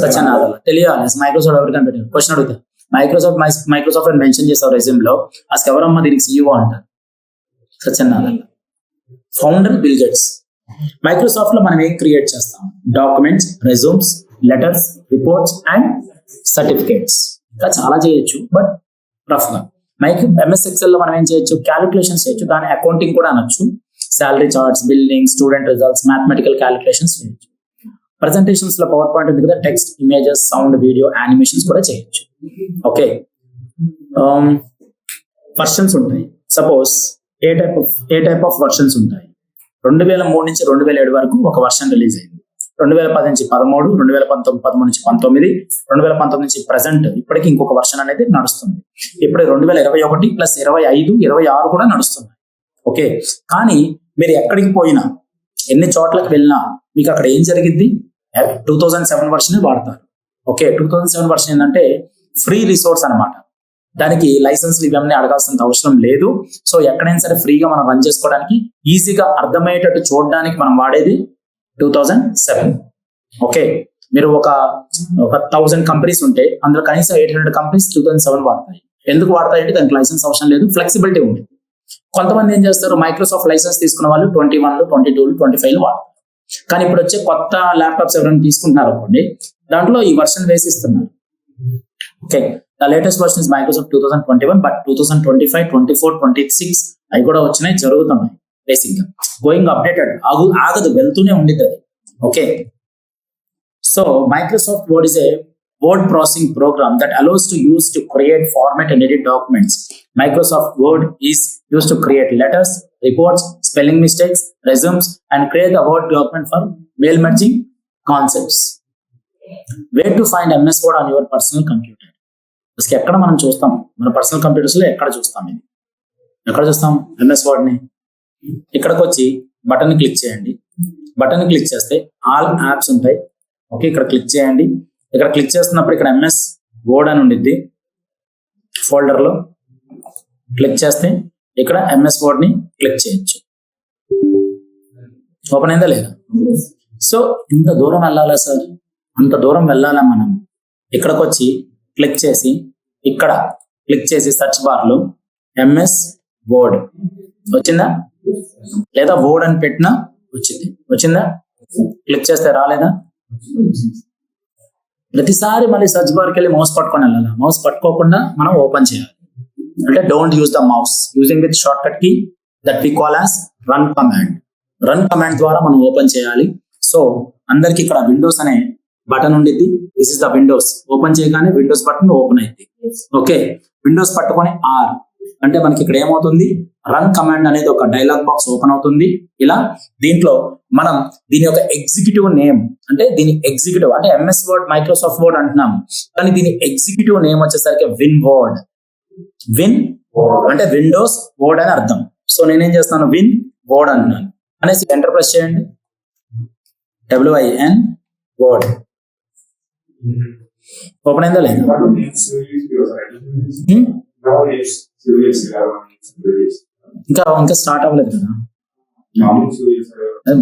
సత్య నాదెల్ల. తెలియాలి మైక్రోసాఫ్ట్ ఎవరికైనా పెట్టారు. క్వశ్చన్ అడుగుతా, మైక్రోసాఫ్ట్ అని మెన్షన్ చేస్తారు రెజ్యూమ్ లో, అసలు ఎవరమ్మా దీనికి సిఇఓ అంటారు? Satya Nadella. Founder Bill Gates. Microsoft లో మనం ఏం క్రియేట్ చేస్తాం? Documents, resumes, letters, reports and certificates. ఇంకా చాలా చేయొచ్చు, బట్ రఫ్ గా. ఎంఎస్ ఎక్సెల్ లో మనం ఏం చేయొచ్చు? క్యాలిక్యులేషన్స్ చేయొచ్చు, దాని అకౌంటింగ్ కూడా అనొచ్చు. Salary charts, building, student results, mathematical calculations చేయొచ్చు. ప్రెజెంటేషన్స్ లో పవర్ పాయింట్ ఉంది కదా, text, images, sound, video, animations కూడా చేయొచ్చు. ఓకే, వర్షన్స్ ఉంటాయి. Suppose A type of versions ఉంటాయి? 2003 నుంచి 2007 వరకు ఒక వర్షన్ రిలీజ్ అయింది. 2010 నుంచి 13, 2013 నుంచి 19, 2019 నుంచి ప్రెసెంట్ ఇప్పటికి ఇంకొక వర్షన్ అనేది నడుస్తుంది. ఇప్పుడు 2021 ప్లస్ 25, 26 కూడా నడుస్తుంది. ఓకే, కానీ మీరు ఎక్కడికి పోయినా, ఎన్ని చోట్లకు వెళ్ళినా మీకు అక్కడ ఏం జరిగింది? 2007 వర్షన్ వాడతారు. ఓకే, 2007 వర్షన్ ఏంటంటే ఫ్రీ రిసోర్స్ అనమాట. దానికి లైసెన్స్ ఇవన్నీ అడగాల్సినంత అవసరం లేదు. సో ఎక్కడైనా సరే ఫ్రీగా మనం రన్ చేసుకోవడానికి, ఈజీగా అర్థమయ్యేటట్టు చూడడానికి మనం వాడేది 2007. ఓకే, మీరు ఒక 1000 కంపెనీస్ ఉంటే అందులో కనీసం 800 కంపెనీస్ 2007 వాడతాయి. ఎందుకు వాడతాయి అంటే దానికి లైసెన్స్ అవసరం లేదు, ఫ్లెక్సిబిలిటీ ఉంది. కొంతమంది ఏం చేస్తారు, మైక్రోసాఫ్ట్ లైసెన్స్ తీసుకున్న వాళ్ళు 21, 22, 25 వాడతారు. కానీ ఇప్పుడు వచ్చే కొత్త ల్యాప్టాప్స్ ఎవరైనా తీసుకుంటున్నారు అనుకోండి, దాంట్లో ఈ వర్షన్ వేసి ఇస్తున్నారు. Okay, the latest version is Microsoft 2021, but 2025, 24, 26 అవి కూడా వచ్చినాయి, జరుగుతున్నాయి. బేసిక్ గా గోయింగ్ అప్డేటెడ్, ఆగదు, వెళ్తూనే ఉండిద్ది అది. Okay, so Microsoft word is a word processing program that allows to use to create, format and edit documents. Microsoft Word is used to create letters, reports, spelling mistakes, resumes and create a Word document for mail merging concepts. Where to find MS Word on your personal computer? అసలు ఎక్కడ మనం చూస్తాం? మన personal computers లో ఎక్కడ చూస్తాం? ఇది ఎక్కడ చూస్తాం MS Word ని? ఇక్కడికి వచ్చి బటన్ క్లిక్ చేయండి. బటన్ క్లిక్ చేస్తే ఆల్ యాప్స్ ఉంటాయి. ఓకే, ఇక్కడ క్లిక్ చేయండి. ఇక్కడ క్లిక్ చేస్తున్నప్పుడు ఇక్కడ MS Word అని ఉండిద్ది. ఫోల్డర్ లో క్లిక్ చేస్తే ఇక్కడ MS Word ని క్లిక్ చేయొచ్చు. ఓపెన్ అయిందా లేదా? సో ఇంత దూరం వెళ్ళాలా సార్? అంత దూరం వెళ్ళాలా మనం? ఇక్కడికి వచ్చి క్లిక్ చేసి ఇక్కడ క్లిక్ చేసి సెర్చ్ బార్ లో MS Word వచ్చిందా? లేదా Word అని పెట్టినా వచ్చిందా? క్లిక్ చేస్తే రాలేదా? ప్రతిసారి మళ్ళీ సర్చ్ బార్కి వెళ్ళి మౌస్ పట్టుకొని వెళ్ళాలి. మౌస్ పట్టుకోకుండా మనం ఓపెన్ చేయాలి. అంటే don't use the mouse, using with shortcut key that we call as run command. Run command ద్వారా మనం ఓపెన్ చేయాలి. సో అందరికి ఇక్కడ విండోస్ అనే బటన్ ఉండిద్ది. This is the Windows. Open చేయగానే విండోస్ బటన్ ఓపెన్ అయింది. ఓకే, విండోస్ పట్టుకొని ఆర్ అంటే మనకి ఇక్కడ ఏమవుతుంది? రన్ కమాండ్ అనేది ఒక డైలాగ్ బాక్స్ ఓపెన్ అవుతుంది. ఇలా దీంట్లో మనం దీని యొక్క ఎగ్జిక్యూటివ్ నేమ్, అంటే దీని ఎగ్జిక్యూటివ్ అంటే MS Word, మైక్రోసాఫ్ట్ వర్డ్ అంటున్నాం, కానీ దీని ఎగ్జిక్యూటివ్ నేమ్ వచ్చేసరికి విన్ వర్డ్. విన్ అంటే విండోస్ వర్డ్ అని అర్థం. సో నేనేం చేస్తాను? విన్ వర్డ్ అంటున్నాను అనేసి ఎంటర్ ప్రెస్ చేయండి. WIN వర్డ్ ఓపెన్ అయిందా లేదా? ఇంకా స్టార్ట్ అవ్వలేదు కదా,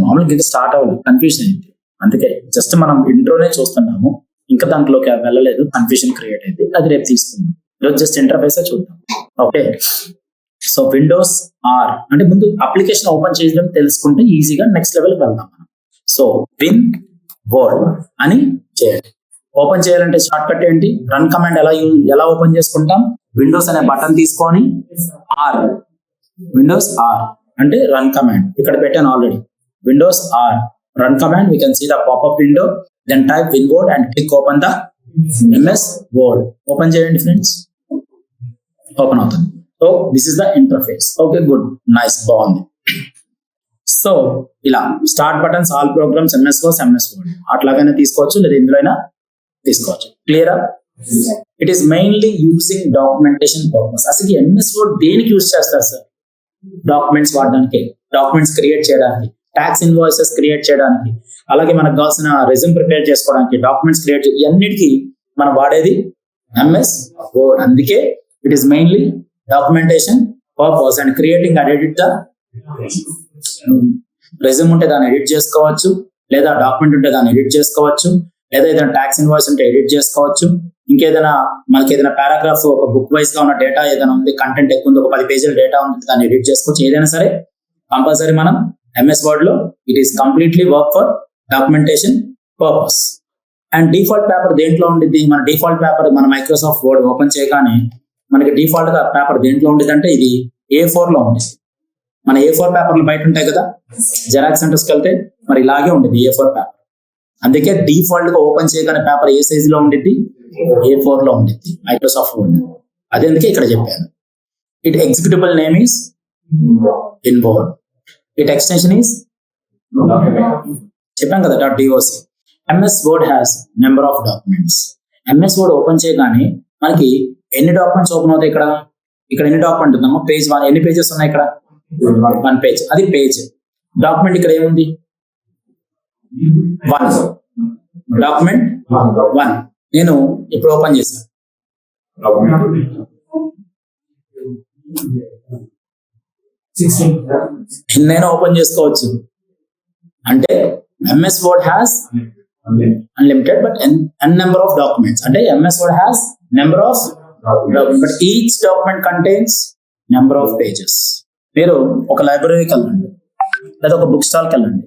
మామూలుగా ఇంకా స్టార్ట్ అవ్వలేదు, కన్ఫ్యూజన్ అయింది. అందుకే జస్ట్ మనం ఇంట్రోనే చూస్తున్నాము, ఇంకా దాంట్లోకి వెళ్ళలేదు, కన్ఫ్యూజన్ క్రియేట్ అయింది, అది రేపు తీసుకుందాం. ఈరోజు జస్ట్ ఇంటర్ఫేస్ చూద్దాం. ఓకే, సో విండోస్ ఆర్ అంటే ముందు అప్లికేషన్ ఓపెన్ చేయడం తెలుసుకుంటే ఈజీగా నెక్స్ట్ లెవెల్కి వెళ్దాం మనం. సో విన్ వర్డ్ అని చేయాలి. ఓపెన్ చేయాలంటే షార్ట్ కట్ ఏంటి? రన్ కమాండ్ ఎలా ఓపెన్ చేసుకుంటాం? విండోస్ అనే బటన్ తీసుకొని ఆర్, విండోస్ ఆర్ అంటే రన్ కమాండ్ ఇక్కడ పెట్టాను already. Windows R run command, we can see the popup window, then type win word and click open the MS Word. Open చేయండి friends, open అవుతుంది. So this is the interface. Okay, good, nice, బాగుంది. So ఇలా start buttons, all programs, MS Word అట్లాగైనా తీసుకోవచ్చు, లేదా ఇందులో అయినా తీసుకోవచ్చు. క్లియరా? It is mainly using documentation purpose. అసలు ఎంఎస్ వర్డ్ దేనికి యూజ్ చేస్తారు సార్? డాక్యుమెంట్స్ వాడడానికి, డాక్యుమెంట్స్ క్రియేట్ చేయడానికి, ట్యాక్స్ ఇన్వాయిసెస్ క్రియేట్ చేయడానికి, అలాగే మనకు కావాల్సిన రెజ్యూమ్ ప్రిపేర్ చేసుకోవడానికి, డాక్యుమెంట్స్ క్రియేట్ ఇవన్నిటికీ మనం వాడేది ఎంఎస్ వర్డ్. అందుకే it is mainly documentation purpose and creating and edit the resume ఉంటే దాన్ని ఎడిట్ చేసుకోవచ్చు, లేదా డాక్యుమెంట్ ఉంటే దాన్ని ఎడిట్ చేసుకోవచ్చు, లేదా ఏదైనా ట్యాక్స్ ఇన్వాయిస్ ఉంటే ఎడిట్ చేసుకోవచ్చు, ఇంకేదైనా మనకి ఏదైనా పారాగ్రాఫ్ ఒక బుక్ వైజ్ గా ఉన్న డేటా ఏదైనా ఉంది, కంటెంట్ ఎక్కువ ఉంది, ఒక 10 పేజీల డేటా ఉంది, దాన్ని ఎడిట్ చేసుకోవచ్చు. ఏదైనా సరే కంపల్సరీ మనం ఎంఎస్ వర్డ్ లో it is completely work for documentation purpose. And default paper దేంట్లో ఉండిద్ది? మన డిఫాల్ట్ పేపర్ మన మైక్రోసాఫ్ట్ వర్డ్ ఓపెన్ చేయగానే మనకి డిఫాల్ట్ గా పేపర్ దేంట్లో ఉండేది అంటే ఇది A4 లో ఉండేది. మన A4 పేపర్లు బయట ఉంటాయి కదా, జెరాక్స్ సెంటర్స్కి వెళ్తే మరి ఇలాగే ఉండేది A4 పేపర్. అందుకే డిఫాల్ట్ గా ఓపెన్ చేయగానే పేపర్ ఏ సైజ్ లో ఉండిద్ది? A4 లో ఉండిద్ది మైక్రోసాఫ్ట్ వర్డ్. అదే అందుకే ఇక్కడ చెప్పాను. It executable name is in word, it extension is చెప్పాం కదా .doc. MS Word has number of documents. MS Word open చేయగానే మనకి ఎన్ని డాక్యుమెంట్స్ ఓపెన్ అవుతాయి? ఇక్కడ ఎన్ని డాక్యుమెంట్ ఉందమ్మా? పేజ్ 1. ఎన్ని పేజెస్ ఉన్నాయి ఇక్కడ? 1 పేజ్. అది పేజ్. డాక్యుమెంట్ ఇక్కడ ఏముంది? 1 డాక్యుమెంట్ 1. నేను ఇప్పుడు ఓపెన్ చేశాను. నేను ఓపెన్ చేసుకోవచ్చు. అంటే MS Word has unlimited but n number of documents. అంటే MS Word has number of documents, but each document contains number of pages. మీరు ఒక లైబ్రరీకి వెళ్ళండి, లేదా ఒక బుక్ స్టాల్కి వెళ్ళండి,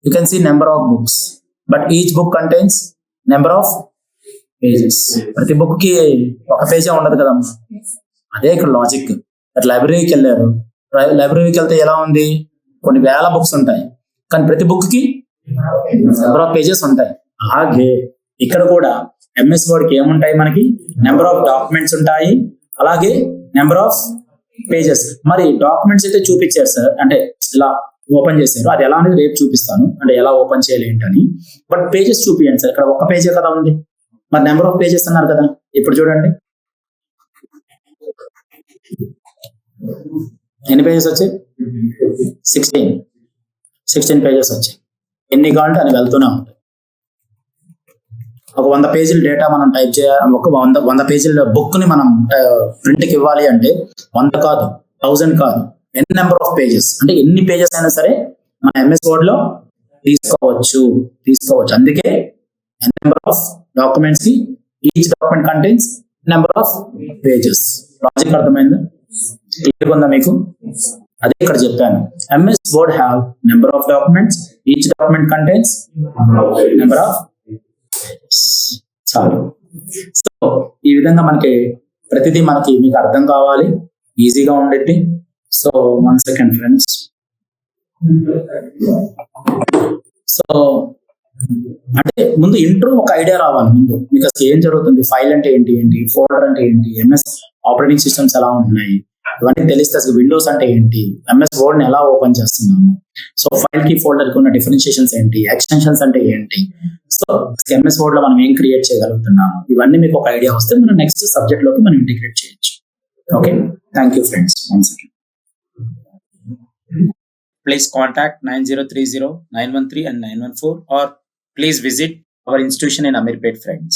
you can see number of books, but each book contains number of pages. ప్రతి బుక్ కి ఒక పేజే ఉండదు కదమ్మా. అదే ఇక్కడ లాజిక్. అట్ లైబ్రరీకి వెళ్ళారు, లైబ్రరీకి వెళ్తే ఎలా ఉంది? కొన్ని వేల బుక్స్ ఉంటాయి, కానీ ప్రతి బుక్ కి నెంబర్ ఆఫ్ పేజెస్ ఉంటాయి. అలాగే ఇక్కడ కూడా ఎంఎస్ వర్డ్ కి ఏముంటాయి? మనకి నెంబర్ ఆఫ్ డాక్యుమెంట్స్ ఉంటాయి, అలాగే నెంబర్ ఆఫ్ పేజెస్. మరి డాక్యుమెంట్స్ అయితే చూపించారు సార్, అంటే ఇలా ఓపెన్ చేశారు, అది ఎలా అనేది రేపు చూపిస్తాను, అంటే ఎలా ఓపెన్ చేయాలి ఏంటని. బట్ పేజెస్ చూపించండి సార్, ఇక్కడ ఒక్క పేజే కదా ఉంది, మరి నెంబర్ ఆఫ్ పేజెస్ అన్నారు కదా. ఇప్పుడు చూడండి ఎన్ని పేజెస్ వచ్చాయి? 16 పేజెస్ వచ్చాయి. ఎన్ని కావాలంటే అని వెళ్తూనే ఉంటాయి. ఒక 100 పేజీల డేటా మనం టైప్ చేయాలి, ఒక 100 పేజీల బుక్ ని మనం ప్రింట్కి ఇవ్వాలి అంటే 100 కాదు, 1000 కాదు, ఎన్ని నెంబర్ ఆఫ్ పేజెస్ అంటే ఎన్ని పేజెస్ అయినా సరే మన ఎంఎస్ వర్డ్ లో తీసుకోవచ్చు. అందుకే నెంబర్ ఆఫ్ డాక్యుమెంట్స్ కి each document contains number of pages. Logic అర్థమైందా? క్లియర్ ఉందా మీకు? అదే ఇక్కడ చెప్పాను. MS word have number of documents, each document contains number of pages. చాలు. సో ఈ విధంగా మనకి ప్రతిదీ మీకు అర్థం కావాలి, ఈజీగా ఉండేది. So 1 second friends. సో అంటే ముందు ఇంట్రో ఒక ఐడియా రావాలి. ముందు మీకు అసలు ఏం జరుగుతుంది, ఫైల్ అంటే ఏంటి, ఫోల్డర్ అంటే ఏంటి, ఎంఎస్ ఆపరేటింగ్ సిస్టమ్స్ ఎలా ఉన్నాయి, ఇవన్నీ తెలిస్తే అసలు విండోస్ అంటే ఏంటి, ఎంఎస్ వర్డ్ ని ఎలా ఓపెన్ చేస్తున్నాము, సో ఫైల్ కి ఫోల్డర్ కి ఉన్న డిఫరెన్షియేషన్స్ ఏంటి, ఎక్స్టెన్షన్స్ అంటే ఏంటి, సో ఎంఎస్ వర్డ్ లో మనం ఏం క్రియేట్ చేయగలుగుతున్నాము, ఇవన్నీ మీకు ఒక ఐడియా వస్తే మనం నెక్స్ట్ సబ్జెక్ట్ లోకి మనం ఇంటిగ్రేట్ చేయొచ్చు. Okay, thank you friends. 1 second. Please contact 9030 913 and 914, or please visit our institution in Amirpet, friends.